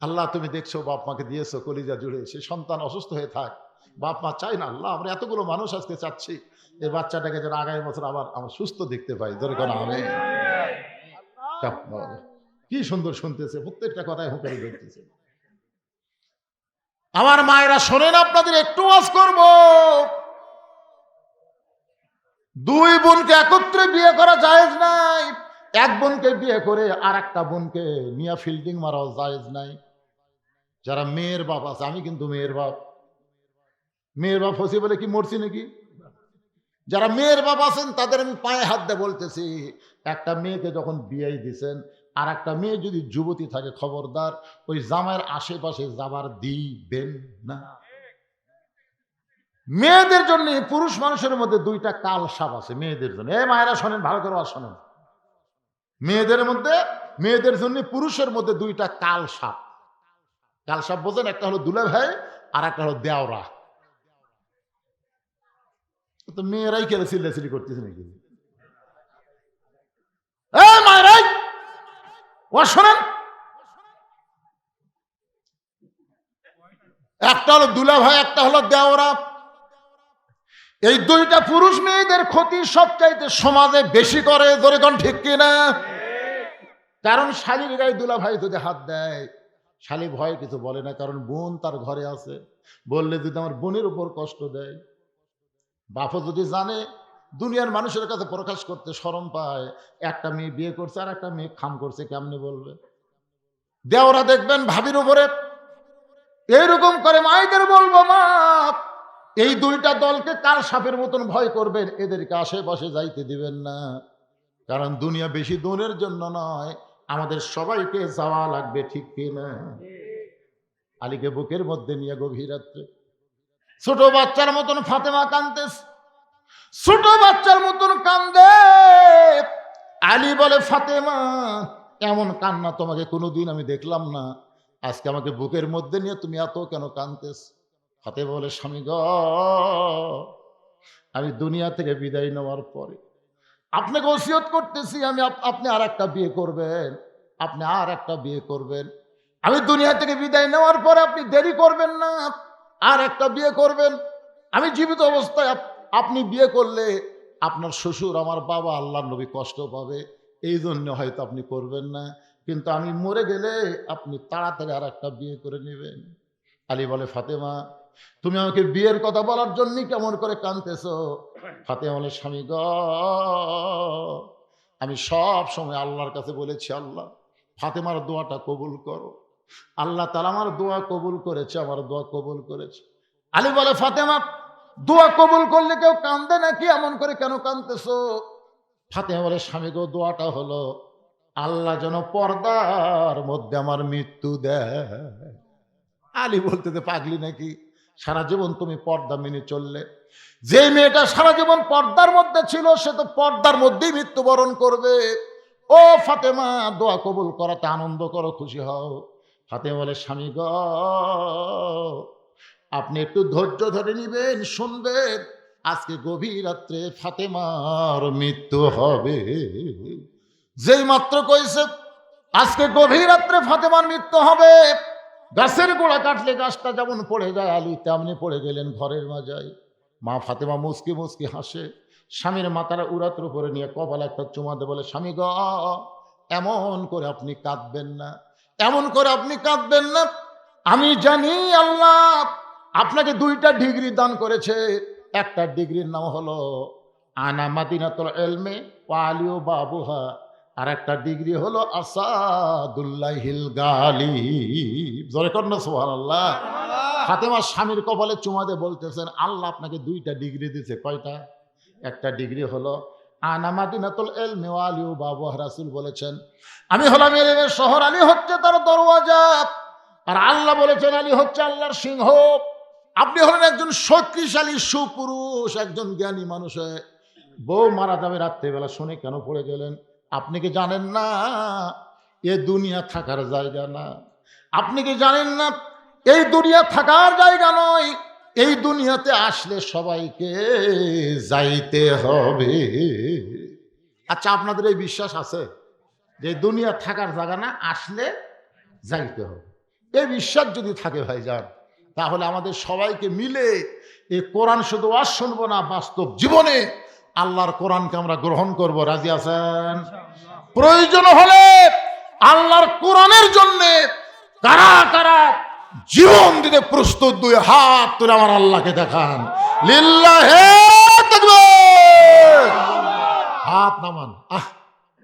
আল্লাহ তুমি দেখছো বাপ মাকে দিয়েছো কলিজা জুড়ে, সে সন্তান অসুস্থ হয়ে থাক, বাপ মা চাই না আল্লাহ, আমরা এতগুলো মানুষ আজকে চাচ্ছি এই বাচ্চাটাকে যেন আগামী বছর আবার আমার সুস্থ দেখতে পাই, ধরে কোন আমি। কি সুন্দর শুনতেছে, প্রত্যেকটা কথায় হুঁকারি ধরতেছে। আমার মায়েরা শোনেন, আপনাদের একটু ওয়াজ করব। দুই বোনকে একত্রে বিয়ে করা জায়েজ নাই, এক বোনকে বিয়ে করে আর একটা বোনকে নিয়ে ফিল্ডিং মারাও জায়েজ নাই। যারা মেয়ের বাপ আছে, আমি কিন্তু মেয়ের বাপ হচ্ছি বলে কি মরছি নাকি? যারা মেয়ের বাপ আছেন তাদের আমি পায়ে হাত দিয়ে বলতেছি, একটা মেয়েকে যখন বিয়ে দিচ্ছেন আর একটা মেয়ে যদি যুবতী থাকে, খবরদার ওই জামাইয়ের আশেপাশে যাবার দিবেন না। মেয়েদের জন্য, পুরুষ মানুষের মধ্যে দুইটা কাল সাপ আছে মেয়েদের জন্য। এই মায়েরা শোনেন, ভালো করে শোনেন, মেয়েদের জন্য পুরুষের মধ্যে দুইটা কাল সাপ। কাল সাপ বোঝেন? একটা হলো দুলা ভাই আর একটা হলো দেওরা। তো মেয়েরাই কেন চিল্লাচিল্লি করতেছে নাকি? মায়েরাই ও শোনেন, একটা হলো দুলা ভাই, একটা হলো দেওরা। এই দুইটা পুরুষ মেয়েদের ক্ষতি সবচাইতে সমাজে বেশি করে, ধরে কোন ঠিক কিনা? কারণ শালীর গায়ে দুলা ভাই যদি হাত দেয়, শালী ভয় কিছু বলে না, কারণ বোন তার ঘরে আছে, বললে যদি আমার বোনের উপর কষ্ট দেয়। বাপও যদি জানে, দুনিয়ার মানুষের কাছে প্রকাশ করতে শরম পায়, একটা মেয়ে বিয়ে করছে আর একটা মেয়ে খাম করছে, কেমনে বলবে? দেওরা দেখবেন ভাবির উপরে এইরকম করে, মায়েদের বলবো মা, এই দুইটা দলকে কাল সাপের মতন ভয় করবেন, এদেরকে আশেপাশে যাইতে দিবেন না। কারণ দুনিয়া বেশি দূরের জন্য নয়, আমাদের সবাইকে যাওয়া লাগবে, ঠিক কিনা? আলীকে বুকের মধ্যে নিয়ে গভীর রাত্রে ছোট বাচ্চার মতন ফাতেমা কাঁদতেছে, ছোট বাচ্চার মতন কান্দে। আলী বলে, ফাতেমা এমন কান্না তোমাকে কোনোদিন আমি দেখলাম না, আজকে আমাকে বুকের মধ্যে নিয়ে তুমি এত কেন কাঁদতেছ? ফাতেমা বলে, স্বামী গ, আমি দুনিয়া থেকে বিদায় নেওয়ার পরে আপনাকে ওসিয়ত করতেছি, আপনি আর একটা বিয়ে করবেন, আপনি আর একটা বিয়ে করবেন। আমি দুনিয়া থেকে বিদায় নেওয়ার পরে আপনি দেরি করবেন না, আর একটা বিয়ে করবেন। আমি জীবিত অবস্থায় আপনি বিয়ে করলে আপনার শ্বশুর, আমার বাবা, আল্লাহর নবী কষ্ট পাবে, এই জন্য হয়তো আপনি করবেন না, কিন্তু আমি মরে গেলে আপনি তাড়াতাড়ি আর একটা বিয়ে করে নেবেন। আলী বলে, ফাতেমা তুমি আমাকে বিয়ের কথা বলার জন্যই কেমন করে কাঁদতেছো? ফাতেমা বলে, স্বামী গ, আমি সব সময় আল্লাহর কাছে বলেছি, আল্লাহ ফাতেমার দোয়াটা কবুল করো। আল্লাহ তাআলা আমার দোয়া কবুল করেছে, আমার দোয়া কবুল করেছে। আলী বলে, ফাতেমা দোয়া কবুল করলে কেউ কান্দে নাকি? এমন করে কেন কাঁদতেছো? ফাতেমা বলে, স্বামী গো, দোয়াটা হলো আল্লাহ যেন পর্দার মধ্যে আমার মৃত্যু দেয়। আলী বলতে, পাগলি নাকি? সারা জীবন তুমি পর্দা মেনে চললে, যে মেয়েটা সারা জীবন পর্দার মধ্যে ছিল সে তো পর্দার মধ্যেই মৃত্যুবরণ করবে। ও ফাতেমা, দোয়া কবুল করাতে আনন্দ করো, খুশি হও। ফাতেমা বলে, স্বামী গ, আপনি একটু ধৈর্য ধরে নিবেন, শুনবেন, আজকে গভীর রাত্রে ফাতেমার মৃত্যু হবে। যেই মাত্র কইছে আজকে গভীর রাত্রে ফাতেমার মৃত্যু হবে, গাছের গোড়া কাটলে গাছটা যেমন পড়ে যায়, আলী তেমনি পড়ে গেলেন ঘরের মাজায়। মা ফাতেমা মুচকি মুচকি হাসে, স্বামীর মাথার উড়াত্র করে নিয়ে কপালে একটা চুমা দিয়ে বলে, স্বামী গ, এমন করে আপনি কাঁদবেন না, এমন করে আপনি কাঁদবেন না। আমি জানি আল্লাহ আপনাকে দুইটা ডিগ্রি দান করেছে। একটা ডিগ্রির নাম হলো আনা মাদিনাতুল ইলমি ওয়া আলিউ বাবুহা, আর একটা ডিগ্রি হলো আসাদুল্লাহিল গালিব। জোরে কর না সুবহানাল্লাহ। ফাতেমা স্বামীর কপালে চুমা দিয়ে বলতেছেন, আল্লাহ আপনাকে দুইটা ডিগ্রি দিয়েছে। কয়টা? একটা ডিগ্রি হলো আনা মাদিনাতুল ইলমি ওয়া আলিউ বাবুহা, রাসূল বলেছেন আমি হলাম ইলমের শহর, আলী হচ্ছে তার দরওয়াজা। আর আল্লাহ বলেছেন আলী হচ্ছে আল্লাহর সিংহ। আপনি হলেন একজন শক্তিশালী সুপুরুষ, একজন জ্ঞানী মানুষ হয়ে বউ মারা যাবে রাত্রেবেলা শুনে কেন পড়ে গেলেন? আপনি কি জানেন না এ দুনিয়া থাকার জায়গা না? আপনি কি জানেন না এই দুনিয়া থাকার জায়গা নয়? এই দুনিয়াতে আসলে সবাইকে যাইতে হবে। আচ্ছা, আপনাদের এই বিশ্বাস আছে যে দুনিয়া থাকার জায়গা না, আসলে যাইতে হবে? এই বিশ্বাস যদি থাকে ভাইজান, তাহলে আমাদের সবাইকে মিলে এই কোরআন শুধু ওয়াজ শুনবো না, বাস্তব জীবনে আল্লাহর কোরআনকে আমরা গ্রহণ করব। রাজি আছেন? প্রয়োজন হলে আল্লাহর কোরআনের জন্য কারা কারা জীবন দিতে প্রস্তুত? দুই হাত তুলে আমার আল্লাহকে দেখান। লিল্লাহে তাকবীর। হাত নামান।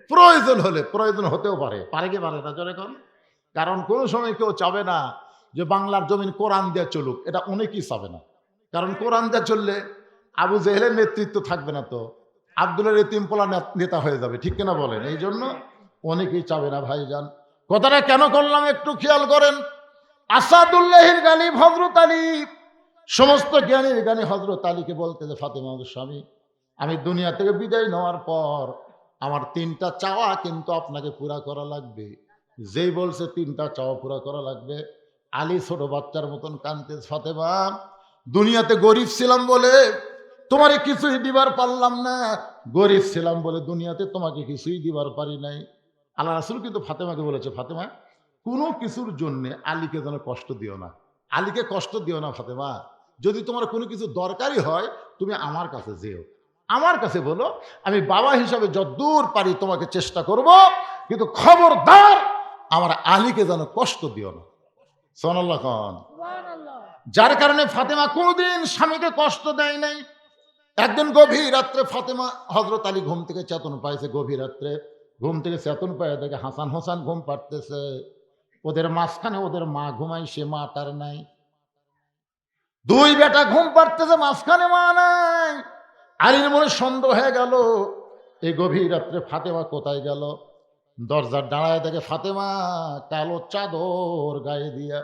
প্রয়োজন হলে, প্রয়োজন হতেও পারে, পারে কি পারে না জোরে কোন? কারণ কোনো সময় কেউ চাবে না যে বাংলার জমিন কোরআন দিয়ে চলুক, এটা অনেকেই চাবে না। কারণ কোরআন দিয়ে চললে আবু জেহেলের নেতৃত্ব থাকবে না, তো আব্দুলের এতিমপোলা নেতা হয়ে যাবে, ঠিক কিনা বলেন? এই জন্য অনেকেই চাবে না ভাইজান। কথাটা কেন করলাম একটু খেয়াল করেন। আসাদুল্লাহির গালিব হযরত আলী, সমস্ত জ্ঞানীর জ্ঞানী হযরত আলীকে বলতে যে ফাতেমা স্বামী, আমি দুনিয়া থেকে বিদায় নেওয়ার পর আমার তিনটা চাওয়া কিন্তু আপনাকে পুরা করা লাগবে। যেই বলছে তিনটা চাওয়া পুরা করা লাগবে, আলী ছোট বাচ্চার মতন কাঁদতে, ফাতেমা দুনিয়াতে গরিব ছিলাম বলে তোমারে কিছুই দিবার পারলাম না, গরিব ছিলাম বলে দুনিয়াতে তোমাকে কিছুই দিবার পারি নাই। আল্লাহ রাসূল কিন্তু ফাতেমাকে বলেছে, ফাতেমা কোনো কিছুর জন্যে আলীকে যেন কষ্ট দিও না, আলীকে কষ্ট দিও না ফাতেমা। যদি তোমার কোনো কিছু দরকারি হয় তুমি আমার কাছে যেও, আমার কাছে বলো, আমি বাবা হিসাবে যতদূর পারি তোমাকে চেষ্টা করব, কিন্তু খবরদার আমার আলীকে যেন কষ্ট দিও না। সুবহানাল্লাহ খান। যার কারণে ফাতেমা কোনোদিন স্বামীকে কষ্ট দেয় নাই। একদিন গভীর রাত্রে ফাতেমা হযরত আলী ঘুম থেকে চেতন পাইছে, গভীর রাত্রে ঘুম থেকে চেতন পায় দেখে হাসান হোসেন ঘুম পাড়তেছে, ওদের মাঝখানে ওদের মা ঘুমাইছে, মা তার নাই। দুই বেটা ঘুম পাড়তেছে, মাঝখানে মা নাই। আলীর মনে সন্দেহ হয়ে গেল, এই গভীর রাত্রে ফাতেমা কোথায় গেল। দরজার দাঁড়ায় দেখে ফাতেমা কালো চাদর গায়ে দিয়া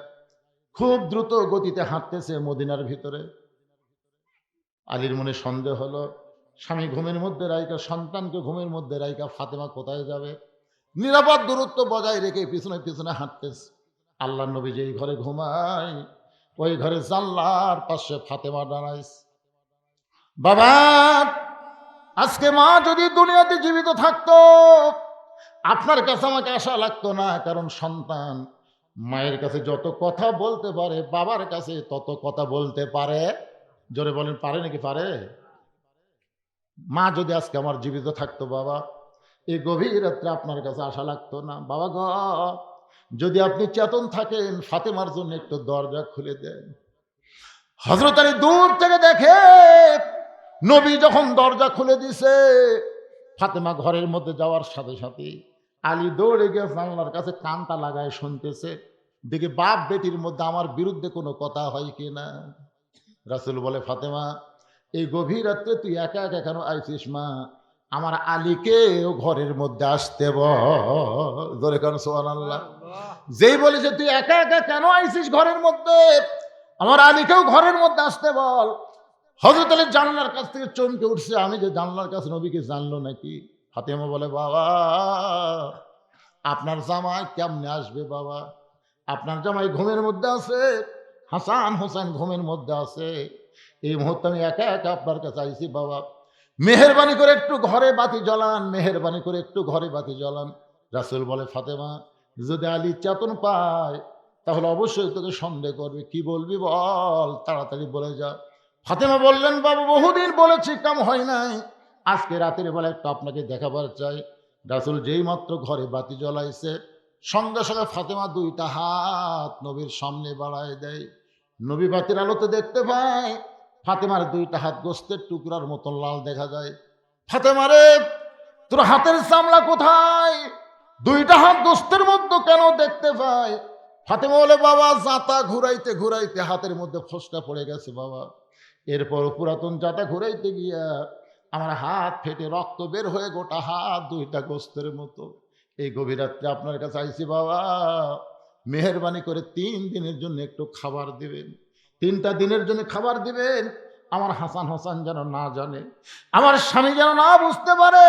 খুব দ্রুত গতিতে হাঁটতেছে মদিনার ভিতরে। আলীর মনে সন্দেহ হলো, স্বামী ঘুমের মধ্যে রাইকা, সন্তানকে ঘুমের মধ্যে রাইকা ফাতেমা কোথায় যাবে? নিরাপদ দূরত্ব বজায় রেখে পিছনে পিছনে হাঁটতেছে। আল্লাহর নবী যেই ঘরে ঘুমায় ওই ঘরে জানলার পাশে ফাতেমা দাঁড়াইছে। বাবা, আজকে মা যদি দুনিয়াতে জীবিত থাকতো আপনার কাছে আমাকে আশা লাগতো না, কারণ সন্তান মায়ের কাছে যত কথা বলতে পারে বাবার কাছে তত কথা বলতে পারে। জোরে বলেন, পারে নাকি পারে? মা যদি আজকে আমার জীবিত থাকতো বাবা, এই গভীর রাত্রে আপনার কাছে আশা লাগতো না। বাবা গো, যদি আপনি চেতন থাকেন ফাতেমার জন্য একটু দরজা খুলে দেন। হযরত আলী দূর থেকে দেখে নবী যখন দরজা খুলে দিছে, ফাতেমা ঘরের মধ্যে যাওয়ার সাথে সাথে আলী দৌড়ে গিয়ে জানলার কাছে কানটা লাগায় শুনতেছে, দেখে বাপ বেটির মধ্যে আমার বিরুদ্ধে কোনো কথা হয় কিনা। রাসূল বলে, ফাতেমা এই গভীর রাত্রে তুই একা একা কেন আইছিস মা? আমার আলীকেও ঘরের মধ্যে আসতে বল। সুবহানাল্লাহ। যেই বলেছে তুই একা একা কেন আইছিস ঘরের মধ্যে, আমার আলীকেও ঘরের মধ্যে আসতে বল। হযরত আলী জানলার কাছ থেকে চমকে উঠছে, আমি যে জানলার কাছে, নবীকে জানলো নাকি? ফাতেমা বলে, বাবা আপনার জামাই কেমনে আসবে বাবা? আপনার জামাই ঘুমের মধ্যে আছে, হাসান হোসেন ঘুমের মধ্যে আছে, এই মুহূর্তে আমি একা একা আপনার কাছে আইছি বাবা, মেহেরবানি করে একটু ঘরে বাতি জ্বালান, মেহেরবানি করে একটু ঘরে বাতি জ্বালান। রাসূল বলে, ফাতেমা যদি আলী চেতন পায় তাহলে অবশ্যই তোকে সন্দেহ করবে, কি বলবি বল, তাড়াতাড়ি বলে যা। ফাতেমা বললেন, বাবা বহুদিন বলেছি কাম হয় নাই, আজকে রাতের বেলা একটু আপনাকে দেখাবার চাই। রাসূল যেই মাত্র ঘরে বাতি জ্বলাইছে সঙ্গে সঙ্গে ফাতেমা দুইটা হাত নবীর সামনে বাড়ায় দেয়। নবী বাতির আলোতে দেখতে পায় ফাতেমার দুইটা হাত গোস্তের টুকরার মতন লাল দেখা যায়। ফাতেমা রে, তোর হাতের চামড়া কোথায়? দুইটা হাত গোস্তের মধ্যে কেন দেখতে পায়? ফাতেমা বলে, বাবা জাতা ঘুরাইতে ঘুরাইতে হাতের মধ্যে ফোসকা পড়ে গেছে বাবা। এরপর পুরাতন জাতা ঘুরাইতে গিয়া আমার হাত ফেটে রক্ত বের হয়ে গোটা হাত দুইটা গোস্তের মতো। এই গভীর রাত্রে আপনার কাছে আইছি বাবা, মেহেরবানি করে 3 দিনের জন্য একটু খাবার দিবেন, 3টা দিনের জন্য খাবার দিবেন। আমার হাসান হোসেন যেন না জানে, আমার স্বামী যেন না বুঝতে পারে।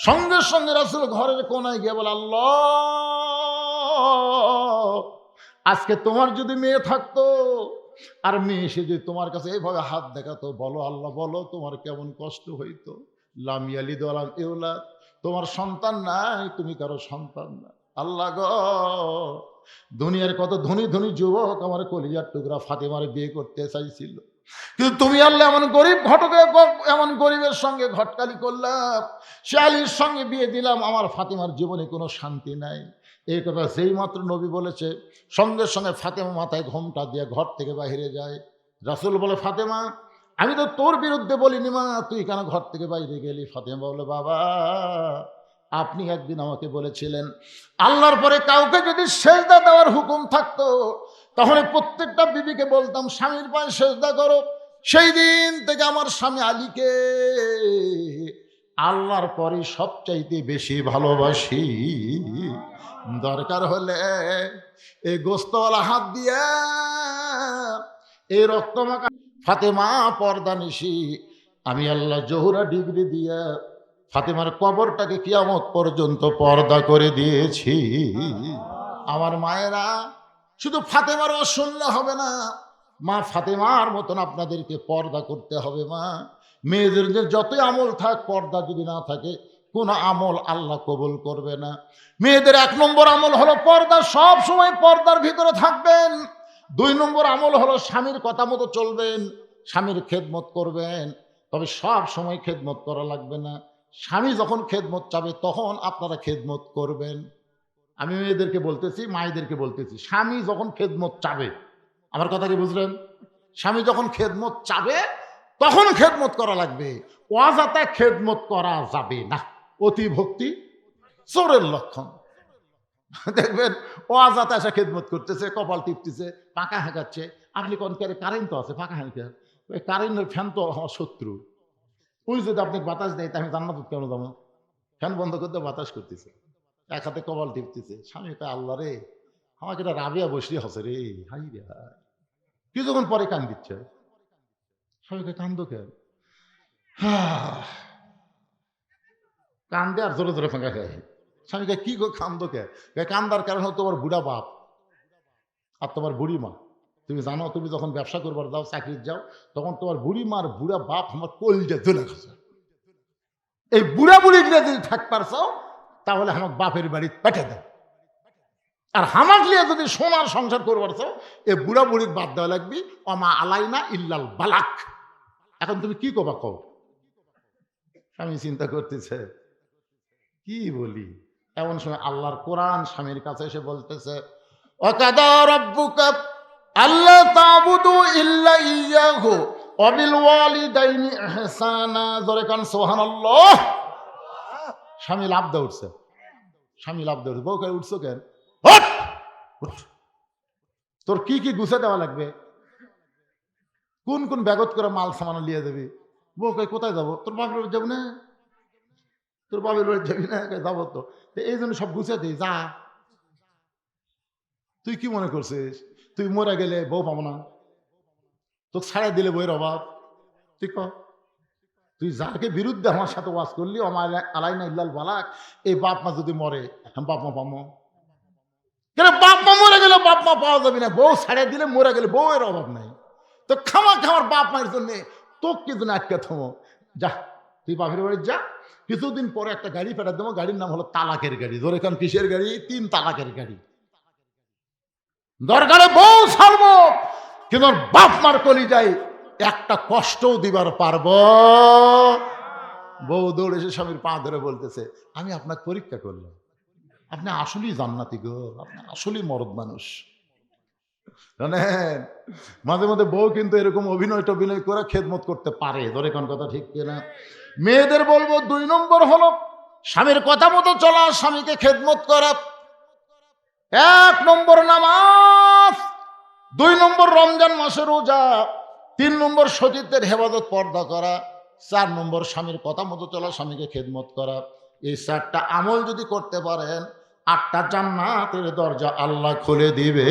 সঙ্গে সঙ্গে রাসূল ঘরের কোনায় গিয়ে বলে, আল্লাহ, আজকে তোমার যদি মেয়ে থাকতো আর মেয়ে এসে যদি তোমার কাছে এইভাবে হাত দেখাতো, বলো আল্লাহ বলো তোমার কেমন কষ্ট হইতো। লাম ইয়ালিদ ওয়া লাম ইউলাদ, তোমার সন্তান নাই, তুমি কারো সন্তান না। আল্লাহ গো, দুনিয়ার কত ধনী ধনী যুবক আমার কলিজার টুকরা ফাতেমার বিয়ে করতে চাইছিল, কিন্তু তুমি আল্লাহ এমন গরিব ঘটকে, এমন গরিবের সঙ্গে ঘটকালি করলাম, সে আলীর সঙ্গে বিয়ে দিলাম, আমার ফাতেমার জীবনে কোনো শান্তি নাই। এই কথা যেই মাত্র নবী বলেছে, সঙ্গে সঙ্গে ফাতেমা মাথায় ঘোমটা দিয়ে ঘর থেকে বাইরে যায়। রাসূল বলে, ফাতেমা, আমি তো তোর বিরুদ্ধে বলিনি মা, তুই কেন ঘর থেকে বাইরে গেলি? ফাতেমা বলে, বাবা, আপনি একদিন আমাকে বলেছিলেন আল্লাহর পরে কাউকে যদি সেজদা দেওয়ার হুকুম থাকতো তাহলে প্রত্যেকটা বিবিকে বলতাম স্বামীর পায়ে সেজদা করো। সেই দিন থেকে আমার স্বামী আলীকে আল্লাহর পরে সবচাইতে বেশি ভালোবাসি। দরকার হলে এই গোস্তওয়ালা হাত দিয়ে, এই রক্তমাখা ফাতেমা পর্দা নিশি, আমি আল্লাহ জোহরা ডিগ্রি দিয়া ফাতেমার কবরটাকে কিয়ামত পর্যন্ত পর্দা করে দিয়েছি। আমার মায়েরা, শুধু ফাতেমার শুনলে হবে না, মা ফাতেমার মতন আপনাদেরকে পর্দা করতে হবে। মা, মেয়েদের যে যতই আমল থাক, পর্দা যদি না থাকে কোন আমল আল্লাহ কবুল করবে না। মেয়েদের 1 নম্বর আমল হলো পর্দা, সব সময় পর্দার ভিতরে থাকবেন। 2 নম্বর আমল হলো স্বামীর কথা মতো চলবেন, স্বামীর খেদমত করবেন। তবে সব সময় খেদমত করা লাগবে না, স্বামী যখন খেদমত চাবে তখন আপনারা খেদমত করবেন। আমি মেয়েদেরকে বলতেছি, মায়েদেরকে বলতেছি, স্বামী যখন খেদমত চাবে, আমার কথা কি বুঝলেন? স্বামী যখন খেদমত চাবে তখন খেদমত করা লাগবে, অযথা খেদমত করা যাবে না। অতি ভক্তি চোরের লক্ষণ। দেখবেন অযথা এসে খেদমত করতেছে, কপাল টিপতেছে, পাকা হাঁকাচ্ছে। আপনি কোন কারেন্ট তো আছে, পাকা হাঁকা, ওই কারেন্টের ফ্যান তো আমার শত্রু। ওই যদি আপনি বাতাস দেয় তা আমি জান্নাত কেন যাবো? ফ্যান বন্ধ করতে বাতাস করতেছে, এক হাতে কপাল টিপতেছে। স্বামী কয়, আল্লাহ রে, আমাকে এটা রাবিয়া বসলি হসে রে, হাই রে হাই। কিছুক্ষণ পরে কান দিচ্ছে। স্বামীকে কান্দো কেন? কান্দে আর জোরে জোরে ফাঁকা খায়। স্বামীকে কি গো কান্দো কে? কান্দার কারণ হলো তোমার বুড়া বাপ আর তোমার বুড়ি মা। তুমি জানো, তুমি যখন ব্যবসা করবার যাও, চাকরির যাও, তখন তোমার বুড়ি মার বুড়া বাপ আমার কলজা জ্বলে গেছে। এই বুড়া বুড়িগুলো যদি থাকবার চাও তাহলে আমার বাপের বাড়ি পেটে দেয়। আর হামাক লিয়ে যদি সোনার সংসার করবার চাও, এই বুড়া বুড়ির বাদ দেওয়া লাগবি, অমা আলাইনা ইল্লাল বালাক। এখন তুমি কি কবা কও? আমি চিন্তা করতেছে কি বলি। এমন সময় আল্লাহর কোরআন স্বামীর কাছে এসে বলতেছে, ওয়াকাদা রাব্বুকা আল্লা তা'বুদু ইল্লা ইয়্যাহু ওয়া বিল ওয়ালিদাইনি ইহসানা। জোরে কান সুবহানাল্লাহ। স্বামী লাফ দিয়ে উঠছে, স্বামী লাফ দিয়ে উঠছে। বউ কই, উঠছো কেন? ওঠ, উঠ। তোর কি কি গুছে দেওয়া লাগবে, কোন কোন ব্যাগত করে মাল সামান লিয়ে যাবি? বউ কই, কোথায় যাবো? তোর বাপের বাড়ি যাবো না? তোর বাপের বাড়ি যাবি না? যাবো তো, এই জন্য সব গুছিয়ে দিই, যা। তুই কি মনে করছিস তুই মরে গেলে বউ পাবো না? তোকে ছাড়া দিলে বইয়ের অভাব? তুই ক, তুই যাকে বিরুদ্ধে আমার সাথে ওয়াজ করলি, আমার আলাইনা ইল্লাল বালাক, এই বাপ মা যদি মরে, বাপ মা পাবো কেন? বাপ মা মরে গেলে বাপ মা পাওয়া যাবে না, বউ ছাড়িয়ে দিলে মরে গেলে বউয়ের অভাব নাই। তো খামা খামার বাপ মায়ের জন্য তোকে কিন্তু আটকে থমো, যা তুই বাপের বাড়ি যা। কিছুদিন পরে একটা গাড়ি ফেরত দেবো, গাড়ির নাম হলো তালাকের গাড়ি। ধরে কারণ কিসের গাড়ি? 3 তালাকের গাড়ি। দরকারে বউ ছাড়বো, কিন্তু বাপ মার কলি যাই একটা কষ্টও দিবার পারবো। বউ দৌড়ে এসে স্বামীর পা ধরে বলতেছে, আমি আপনাকে পরীক্ষা করলাম, আপনি আসলেই জান্নাতি গো, আপনি আসলেই মরদ মানুষ। জানেন, মাঝে মাঝে বউ কিন্তু এরকম অভিনয় টভিনয় করে খেদমত করতে পারে। ধরে কোন কথা ঠিক কিনা? মেয়েদের বলবো 2 নম্বর হলো স্বামীর কথা মতো চলা, স্বামীকে খেদমত করা। 1 নম্বর নামাজ, 2 নম্বর রমজান মাসের রোজা, 3 নম্বর সতীত্বের হেফাজত পর্দা করা, 4 নম্বর স্বামীর কথা মতো চলা, স্বামীকে খেদমত করা। এই 4টা আমল যদি করতে পারেন 8টা জান্নাতের দরজা আল্লাহ খুলে দিবে।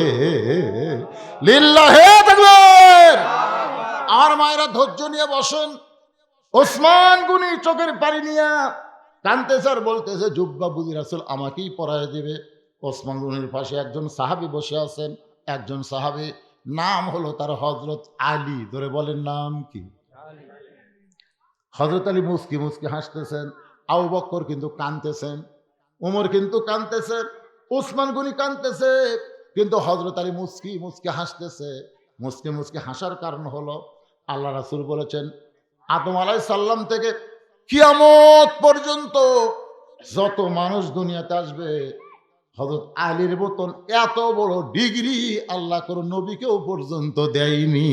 লিল্লাহে তাকবীর। আমার মায়েরা ধৈর্য নিয়ে বসেন। ওসমান গনি চোখের পানি নিয়ে কাঁদতেছে আর বলতেছে, জুব্বা বুঝি রাসূল আমাকেই পরায় দেবে। ওসমান গনির পাশে একজন সাহাবী বসে আছেন। একজন সাহাবী, নাম হলো তার হযরত আলী। ধরে বলেন নাম কি? হযরত আলী মুস্কি মুস্কি হাসতেছেন। আবু বকর কিন্তু কাঁদতেছেন, ওমর কিন্তু কাঁদতেছে, ওসমান গনি কাঁদতেছে, কিন্তু হযরত আলী মুস্কি মুস্কি হাসতেছে। মুস্কি মুস্কি হাসার কারণ হলো আল্লাহ রাসূল বলেছেন, আদম আলাইহিস সালাম থেকে কিয়ামত পর্যন্ত যত মানুষ দুনিয়াতে আসবে, হযরত আলীর মতন এত বড় ডিগ্রি আল্লাহ কোন নবীকেও পর্যন্ত দেয়নি।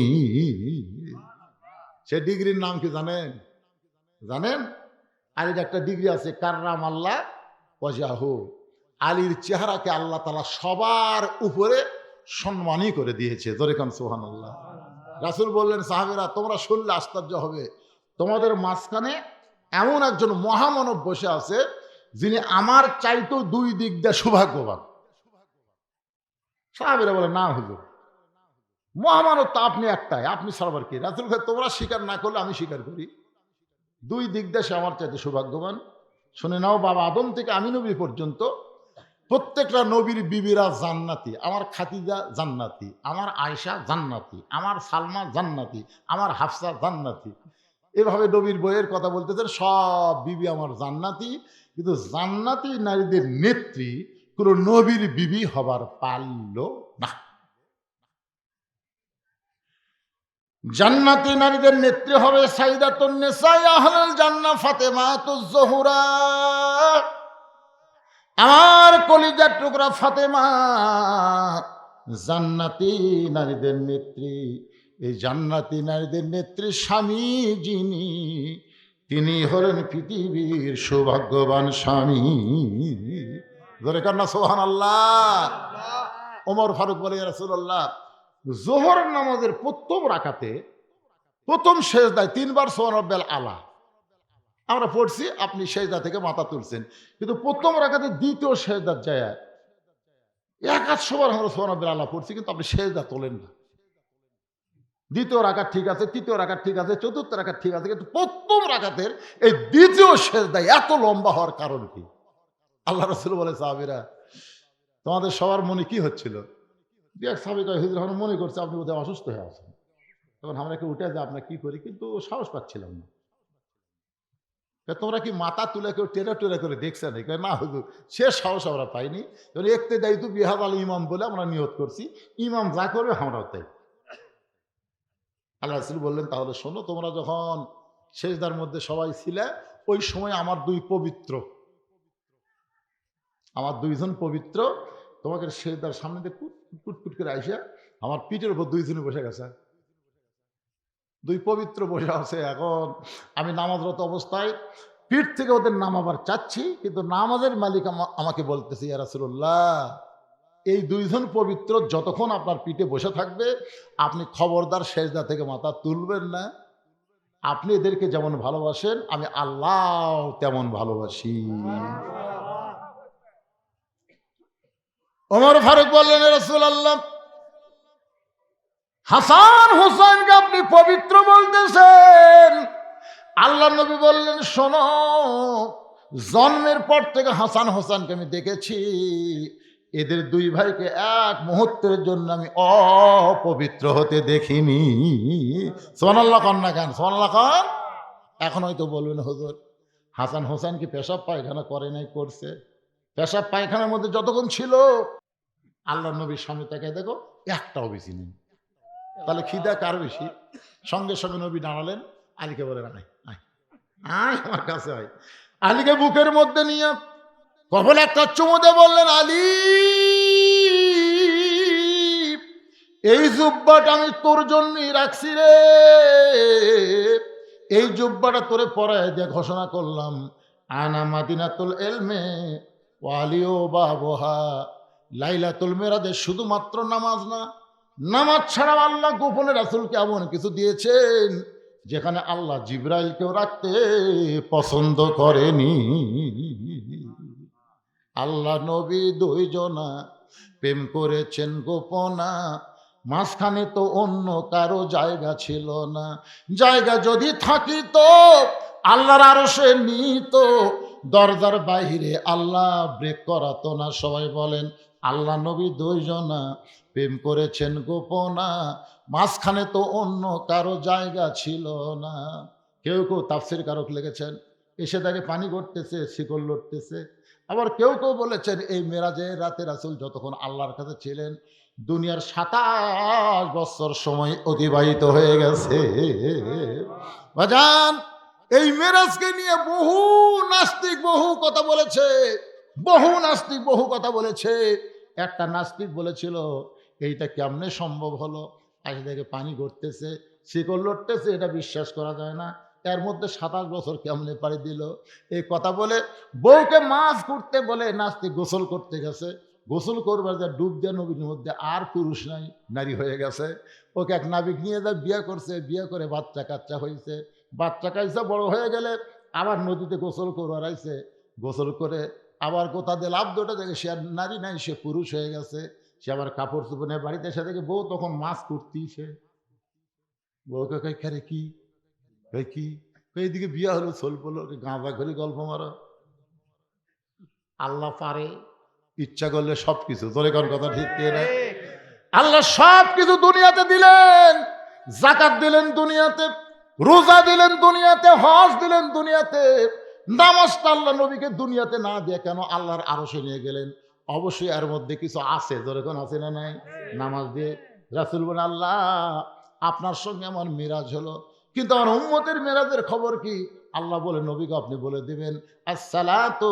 সে ডিগ্রির নাম কি জানেন? জানেন? আলীর একটা ডিগ্রি আছে, কাররাম আল্লাহ ওয়াজহাহু। আলীর চেহারাকে আল্লাহ তাআলা সবার উপরে সম্মানই করে দিয়েছে। জোরে কান সুবহানাল্লাহ। রাসূল বললেন, সাহাবীরা তোমরা শুনলে আশ্চর্য হবে, তোমাদের মাঝখানে এমন একজন মহামানব বসে আছে যিনি আমার চাইতেও 2 দিক দিয়ে সৌভাগ্যবান। সাহাবীরা বলে, না হুজুর, মহামানব তো আপনি একটাই, আপনি ছাড়াবার কি? রাসূল ভাই তোমরা স্বীকার না করলে আমি স্বীকার করি, 2 দিক দিয়ে সে আমার চাইতে সৌভাগ্যবান। শুনে নাও, বাবা আদম থেকে আমি নবী পর্যন্ত প্রত্যেকটা নবীর বিবিরা জান্নাতি। আমার খাদিজা জান্নাতি, আমার আয়েশা জান্নাতি, আমার সালমা জান্নাতি, আমার হাফসা জান্নাতি। এভাবে নবীর বইয়ের কথা বলতেছেন, সব বিবি আমার জান্নাতি। কিন্তু জান্নাতি নারীদের নেত্রী কোন নবীর বিবি হবার পারল না। জান্নাতি নারীদের নেত্রী হবে সাইয়্যিদাতুন নিসা আহলুল জান্নাহ ফাতেমাতুজ জোহরা। আমার কলিজার টুকরা ফাতেমা জান্নাতি নারীদের নেত্রী। এই জান্নাতি নারীদের নেত্রী স্বামী যিনি, তিনি হলেন পৃথিবীর সৌভাগ্যবান স্বামী। ধরে কান্না সুবহানাল্লাহ। ওমর ফারুক বলে, ইয়া রাসূলুল্লাহ, যোহর নামাজের প্রথম রাকাতে প্রথম সেজদায় 3 বার সুবহান রাব্বিয়াল আলা আমরা পড়ছি, আপনি সেজদা থেকে মাথা তুলছেন, কিন্তু প্রথম রাকাতে দ্বিতীয় সেজদার যায় 100 বার আমরা সুবহান রাব্বিয়াল আলা পড়ছি, কিন্তু আপনি সেজদা তোলেন না। দ্বিতীয় রাকাত ঠিক আছে, তৃতীয় রাকাত ঠিক আছে, চতুর্থ রাকাত ঠিক আছে, কিন্তু প্রথম রাকাতের এই দ্বিতীয় সেজদায় এত লম্বা হওয়ার কারণ কি? আল্লাহ রাসূল বলে, সাহাবীরা তোমাদের সবার মনে কি হচ্ছিল? এক সাহাবী কয়, হুজুর আমরা মনে করছি আপনি বোধহয় অসুস্থ হয়ে আছেন। তখন আমরা কি উঠে যে আপনার কি করি, কিন্তু সাহস পাচ্ছিলাম না। তোমরা কি মাথা তুলে কেউ টেরা টেরা করে দেখছে না? না হুজুর, সে সাহস আমরা পাইনি। একতে দায়িত্ব বিহাদ আল ইমাম বলে আমরা নিয়ত করছি, ইমাম যা করবে আমরাও তাই। আল্লাহ রাসূল বললেন, তাহলে শোনো, তোমরা যখন সেজদার মধ্যে সবাই ছিলে, ওই সময় আমার 2 পবিত্র, আমার 2 জন পবিত্র তোমাকে সেজদার সামনে দিয়ে কুটকুট করে আইসা আমার পিঠের উপর 2 জনে বসে গেছে। 2 পবিত্র বসে আছে। এখন আমি নামাজরত অবস্থায় পিঠ থেকে ওদের নামাবার চাচ্ছি, কিন্তু নামাজের মালিক আমাকে বলতেছে, ইয়া রাসূলুল্লাহ, এই 2 জন পবিত্র যতক্ষণ আপনার পিঠে বসে থাকবে আপনি খবরদার সেজদা থেকে মাথা তুলবেন না। আপনি এদেরকে যেমন ভালোবাসেন আমি আল্লাহ তেমন ভালোবাসি। ওমর ফারুক বললেন, ইয়া রাসূলুল্লাহ, হাসান হোসেনকে আপনি পবিত্র বলতেছেন। আল্লাহ নবী বললেন, শোনো, জন্মের পর থেকে হাসান হোসেনকে আমি দেখেছি, এদের 2 ভাইকে এক মুহূর্তের জন্য আমি অপবিত্র হতে দেখিনি। সুবহানাল্লাহ খান না খান, সুবহানাল্লাহ খান। এখন হয়তো বলবেন, হুজুর হাসান হোসেন কি পেশাব পায়খানা করে নাই? করছে। পেশাব পায়খানার মধ্যে যতক্ষণ ছিল আল্লাহ নবীর সামনে তাকে দেখো একটাও বেশি নেই। তাহলে খিদা কার বেশি? সঙ্গে সঙ্গে নবী দাঁড়ালেন, আলীকে বলে, আয় আয় আয় আমার কাছে আয়। আলীকে বুকের মধ্যে নিয়ে কপালে একটা চুমু দিয়ে বললেন, আলী, এই জুব্বাটা আমি তোর জন্যই রাখছি রে। এই জুব্বাটা তোরে পরায় দিয়ে ঘোষণা করলাম, আনা মাদিনাতুল ইলমে ওয়া আলিও বাবুহা। লাইলাতুল মিরাজে শুধুমাত্র নামাজ না, নামাজ ছাড়াও আল্লাহ গোপনে রাসূলকে এমন কিছু দিয়েছেন যেখানে আল্লাহ জিব্রাইলকেও রাখতে পছন্দ করেনি। আল্লাহ নবী দুইজনা প্রেম করেছেন গোপনা, মাঝখানে তো অন্য কারো জায়গা ছিল না। জায়গা যদি থাকিত আল্লাহর আরশে নিত, দরজার বাইরে আল্লাহ ব্রেক করাতো না। সবাই বলেন, আল্লাহ নবী দুইজনা প্রেম করেছেন গোপনা, মাঝখানে তো অন্য কারো জায়গা ছিল না। কেউ কেউ তাফসীর কারক লিখেছেন, এসে তাকে পানি গড়তেছে, শিকল লড়তেছে। আবার কেউ কেউ বলেছেন এই মেরাজের রাতে রাসূল যতক্ষণ আল্লাহর কাছে ছিলেন, দুনিয়ার 27 বছর সময় অতিবাহিত হয়ে গেছে। বাজান, এই মেরাজকে নিয়ে বহু নাস্তিক বহু কথা বলেছে, বহু নাস্তিক বহু কথা বলেছে। একটা নাস্তিক বলেছিল এইটা কেমনে সম্ভব হলো, আজ থেকে পানি গড়তেছে, শিকল লড়তেছে, এটা বিশ্বাস করা যায় না। এর মধ্যে 27 বছর কেমনে পাড়ি দিল। এই কথা বলে বউকে মাছ করতে বলে নাস্তিক গোসল করতে গেছে। গোসল করবার যা ডুব দেওয়া নবীর মধ্যে আর পুরুষ নাই, নারী হয়ে গেছে। ওকে এক নাবিক নিয়ে যা বিয়ে করছে, বিয়ে করে বাচ্চা কাচ্চা হয়েছে। বাচ্চা কাচ্চা বড় হয়ে গেলে আবার নদীতে গোসল করবার আইছে। গোসল করে আবার কোথা দিয়ে লাভ দুটো দেখে সে আর নারী নাই, সে পুরুষ হয়ে গেছে। সে আবার কাপড় চোপড় নিয়ে বাড়িতে এসে দেখে বউ তখন মাছ করতেই। সে বউকে কই খারে কি কি এইদিকে বিয়া হলো, সোল পড়লো, গাঁদা ঘরে গল্প মারো। আল্লাহ পারে ইচ্ছা করলে সবকিছু, তোর কোন কথা ঠিক না? আল্লাহ সবকিছু দুনিয়াতে দিলেন। যাকাত দিলেন দুনিয়াতে, রোজা দিলেন দুনিয়াতে, হজ দিলেন দুনিয়াতে। নামাজটা আল্লাহ নবীকে দুনিয়াতে না দিয়ে কেন আল্লাহর আরশে নিয়ে গেলেন? অবশ্যই এর মধ্যে কিছু আছে, যেরকম আছে না নাই? নামাজ দিয়ে রাসূল বলেন, আল্লাহ আপনার সঙ্গে আমার মিরাজ হলো, কিন্তু আমার উম্মতের মিরাজের খবর কি? আল্লাহ বলে নবীকে আপনি বলে দিবেন, আসসালাতু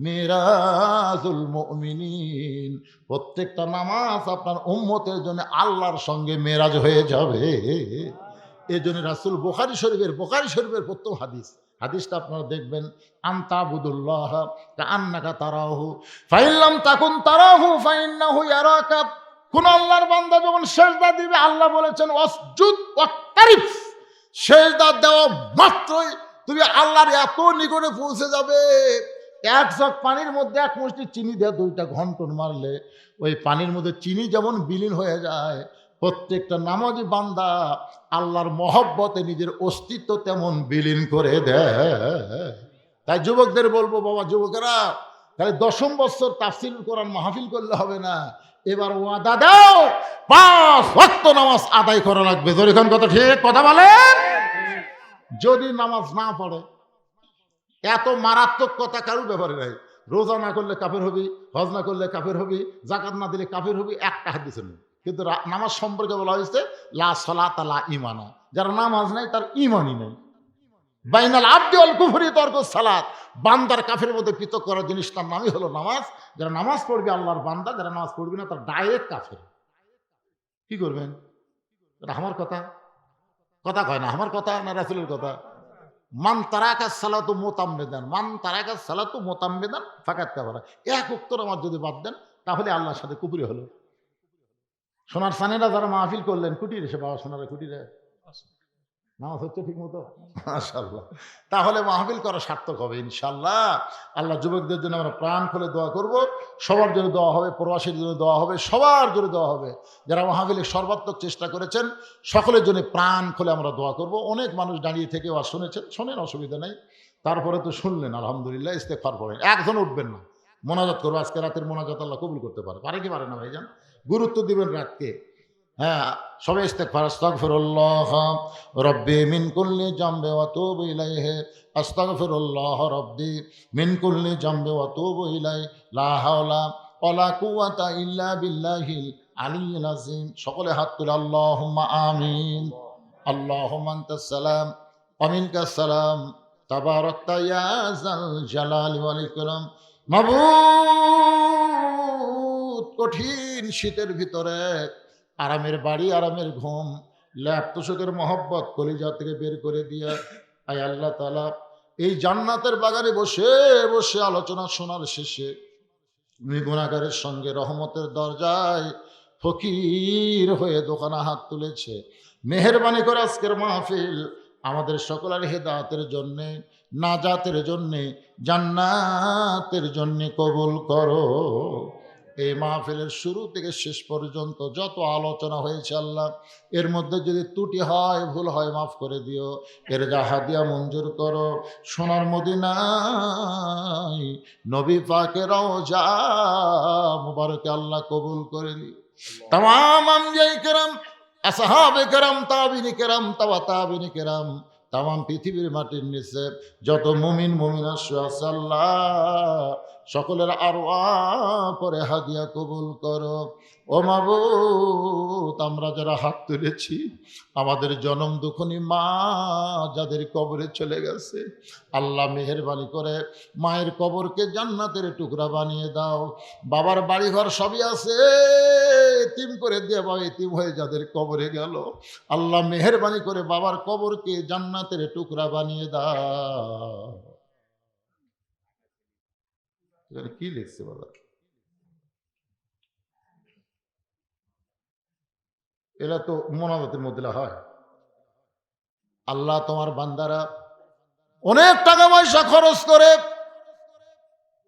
মিরাজুল মুমিনিন, প্রত্যেকটা নামাজ আপনার উম্মতের জন্য আল্লাহর সঙ্গে মেরাজ হয়ে যাবে। এই জন্য রাসূল বুখারী শরীফের প্রথম হাদিসটা আপনারা দেখবেন, আনতাবুদুল্লাহ কাআন্নাকা তারাহু ফাইন লাম তাকুন তারাহু ফাইন্নাহু ইয়ারাকা। কোন আল্লাহর বান্দা যখন সিজদা দিবে, আল্লাহ বলেছেন ওয়াসজুদ ওয়াক্তারিফ, সিজদা দেওয়া মাত্রই তুমি আল্লাহর এত নিকটে পৌঁছে যাবে। এক জগ পানির মধ্যে এক মুষ্টি চিনি দিয়ে 2টা ঘন্টন মারলে ওই পানির মধ্যে চিনি যেমন বিলীন হয়ে যায়, প্রত্যেকটা নামাজি বান্দা আল্লাহর মহব্বতে নিজের অস্তিত্ব তেমন বিলীন করে দেয়। তাই যুবকদের বলবো, বাবা যুবকেরা, তাহলে 10ম বছর তাফসীরুল কোরআন মাহফিল করলে হবে না, এবার ওয়াদা দাও 5 ওয়াক্ত নামাজ আদায় করা লাগবে। যখন কথা ঠিক কথা বলেন। যদি নামাজ না পড়ে, এত মারাত্মক কথা কারোর ব্যাপারে নাই। রোজা না করলে কাফের হবি, হজ না করলে কাফের হবি, যাকাত না দিলে কাফের হবি, একটা হাদিসে নেই। কিন্তু নামাজ সম্পর্কে বলা হয়েছে লা সালাতা লা ঈমানা, যার নামাজ নাই তার ঈমানই নেই। বাইনাল আবদি ওয়াল কুফরি তারকুস সালাত, বান্দার কাফের মধ্যে পৃথক করার জিনিস তার নামই হলো নামাজ। যারা নামাজ পড়বে আল্লাহর বান্দা, যারা নামাজ পড়বে না তার ডাইরেক্ট কাফের। কি করবেন? এটা আমার কথা কয় না, আমার কথা না রাসূলের কথা? মান তারাকা সালাতু মুতাম্মিদান, মান তারাকা সালাতু মুতাম্মিদান ফাকাত কাফারা। এক ওয়াক্ত নামাজ যদি বাদ দেন তাহলে আল্লাহর সাথে কুফরি হলো। সোনার সানেরা যারা মাহফিল করলেন, কুটিরে সে বাবা সোনারা কুটিরে নামাজ হচ্ছে ঠিক মতো, মাশাআল্লাহ। তাহলে মাহফিল করা সার্থক হবে ইনশাআল্লাহ। আল্লাহ যুবকদের জন্য আমরা প্রাণ খুলে দোয়া করব, সবার জন্য দোয়া হবে, প্রবাসীর জন্য দোয়া হবে, সবার জন্য দোয়া হবে। যারা মাহফিলের সর্বাত্মক চেষ্টা করেছেন সকলের জন্য প্রাণ খুলে আমরা দোয়া করব। অনেক মানুষ দাঁড়িয়ে থেকে আর শুনেছেন, শোনেন, অসুবিধা নেই। তারপরে তো শুনলেন, আলহামদুলিল্লাহ, ইস্তেগফার পড়েন। একজন উঠবেন না, মোনাজাত করবো। আজকে রাতের মোনাজাত আল্লাহ কবুল করতে পারে, পারে কি পারে না ভাইজান? গুরুত্ব দিবেন রাতকে। হ্যাঁ, সবাই ইস্তেগফার, আস্তাগফিরুল্লাহ রব্বি মিন কুল্লি জামবি ওয়া তুবু ইলাইহি, আস্তাগফিরুল্লাহ রব্বি মিন কুল্লি জামবি ওয়া তুবু ইলাইহি, লা হাওলা ওয়ালা কুওয়াতা ইল্লা বিল্লাহিল আলিয়্যিল আযীম। সকলে হাত তুলে আল্লাহুম্মা আমিন। আল্লাহুম্মা আনতাস সালাম ওয়া মিনকাস সালাম, তাবারাকতা ইয়া যাল জালালি ওয়াল ইকরাম। মাবুদ, কঠিন শীতের ভিতরে আরামের বাড়ি, আরামের ঘুম, ল্যাপ তোষকের মহব্বত কলিজা থেকে বের করে দিয়া, আয় আল্লাহ তাআলা, এই জান্নাতের বাগানে বসে বসে আলোচনা শোনার শেষে তুমি গুনাহগারের সঙ্গে রহমতের দরজায় ফকির হয়ে দোকানে হাত তুলেছে। মেহেরবানি করে আজকের মাহফিল আমাদের সকলের হেদায়েতের জন্যে, নাজাতের জন্যে, জান্নাতের জন্যে কবুল করো। এই মাহফিলের শুরু থেকে শেষ পর্যন্ত যত আলোচনা হয়েছে আল্লাহ, এর মধ্যে যদি ত্রুটি হয়, ভুল হয়, মাফ করে দিও। এর যা হাদিয়া মঞ্জুর করো। সোনার মদিনায় নবী পাকের রওজা মুবারকে আল্লাহ কবুল করে দিও। তামাম আম্বিয়ায়ে কেরাম, আসহাবে কেরাম, তাবিনী কেরাম, তাবিনী কেরাম, তামাম পৃথিবীর মাটির নিচে যত মুমিন মুমিনা আছে আল্লাহ সকলের আরওয়াহ পরে হাদিয়া কবুল করো। ও মাবুদ, আমরা যারা হাত তুলেছি, আমাদের জনম দুঃখনী মা যাদের কবরে চলে গেছে, আল্লাহ মেহেরবানি করে মায়ের কবরকে জান্নাতের টুকরা বানিয়ে দাও। বাবার বাড়িঘর সবই আছে, এতিম করে দিয়ে বাবা এতিম হয়ে যাদের কবরে গেল, আল্লাহ মেহেরবানি করে বাবার কবরকে জান্নাতের টুকরা বানিয়ে দাও। কি লিখছে বাবা? এরা তো মোনাজাতের মধ্যে হয়। আল্লাহ তোমার বান্দারা অনেক টাকা পয়সা খরচ করে,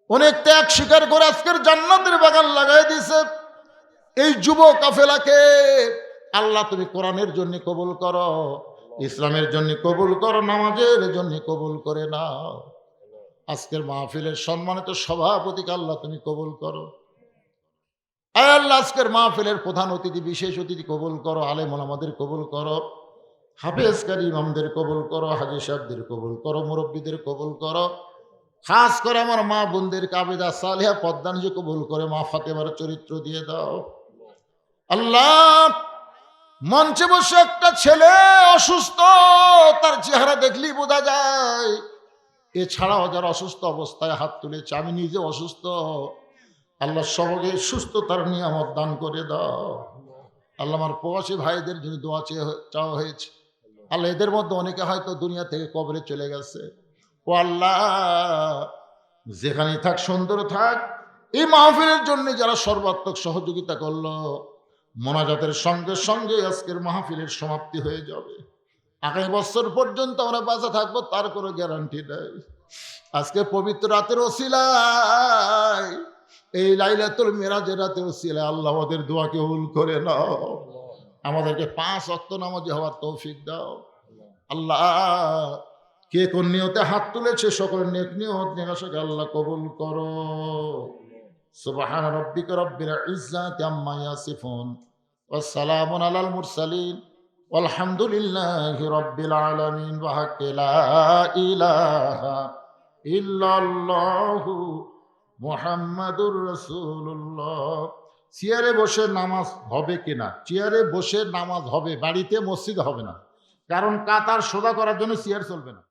অনেক ত্যাগ স্বীকার করে আজকের জান্নাতের বাগান লাগাই দিছে। এই যুব কাফেলাকে আল্লাহ তুমি কোরআনের জন্য কবুল করো, ইসলামের জন্য কবুল করো, নামাজের জন্য কবুল করে নাও। আজকের মাহফিলের সম্মানিত সভাপতিকে আল্লাহ তুমি কবুল করো। আয় আল্লাহ, আজকের মাহফিলের প্রধান অতিথি, বিশেষ অতিথি কবুল করো। আলেম ওলামাদের কবুল করো, হাফেজ কারি ইমামদের কবুল করো, হাজী সাহেবদের কবুল করো, মুরব্বীদের কবুল করো। খাস করে আমার মা বোনদের কাবেদা সালেহা পদ্মানিজি কবুল করে মা ফাতেমার চরিত্র দিয়ে দাও। আল্লাহ, মঞ্চে বসে একটা ছেলে অসুস্থ, তার চেহারা দেখলেই বোঝা যায়। এছাড়াও যারা অসুস্থ অবস্থায় হাত তুলেছে, আমি নিজে অসুস্থ, আল্লাহ সবকে সুস্থতার নিয়ামত দান করে দাও। আল্লাহ, আমার প্রবাসী ভাইদের জন্য দোয়া চাওয়া হয়েছে। আল্লাহ, এদের মধ্যে অনেকে হয়তো দুনিয়া থেকে কবরে চলে গেছে। ও আল্লাহ, যেখানে থাক সুন্দর থাক। এই মাহফিলের জন্য যারা সর্বাত্মক সহযোগিতা করলো, মোনাজাতের সঙ্গে সঙ্গে আজকের মাহফিলের সমাপ্তি হয়ে যাবে। আগামী বছর পর্যন্ত আমরা বাঁচা থাকবো তার কোনো গ্যারান্টি নেই। আজকে পবিত্র রাতের ওসিলায়, এই লাইলাতুল মিরাজের রাতের ওসিলায় আল্লাহ আমাদের দোয়া কবুল করে নাও। আমাদেরকে 5 ওয়াক্ত নামাজি হওয়ার তৌফিক দাও। আল্লাহ, কে কোন নিয়তে হাত তুলেছে সকলের নেক নিয়ত নেকাশাকে আল্লাহ কবুল করো। সুবহান রাব্বিকা রাব্বিল ইজ্জাতি আম্মা ইয়াসিফুন ওয়া সালামুন আলাল মুরসালিন ওয়ালহামদুলিল্লাহি রাব্বিল আলামিন। ওয়া হাক্কা লা ইলাহা ইল্লাল্লাহু মুহাম্মাদুর রাসূলুল্লাহ। চেয়ারে বসে নামাজ হবে কিনা? চেয়ারে বসে নামাজ হবে, বাড়িতে মসজিদ হবে না, কারণ কাতার সোজা করার জন্য চেয়ার চলবে না।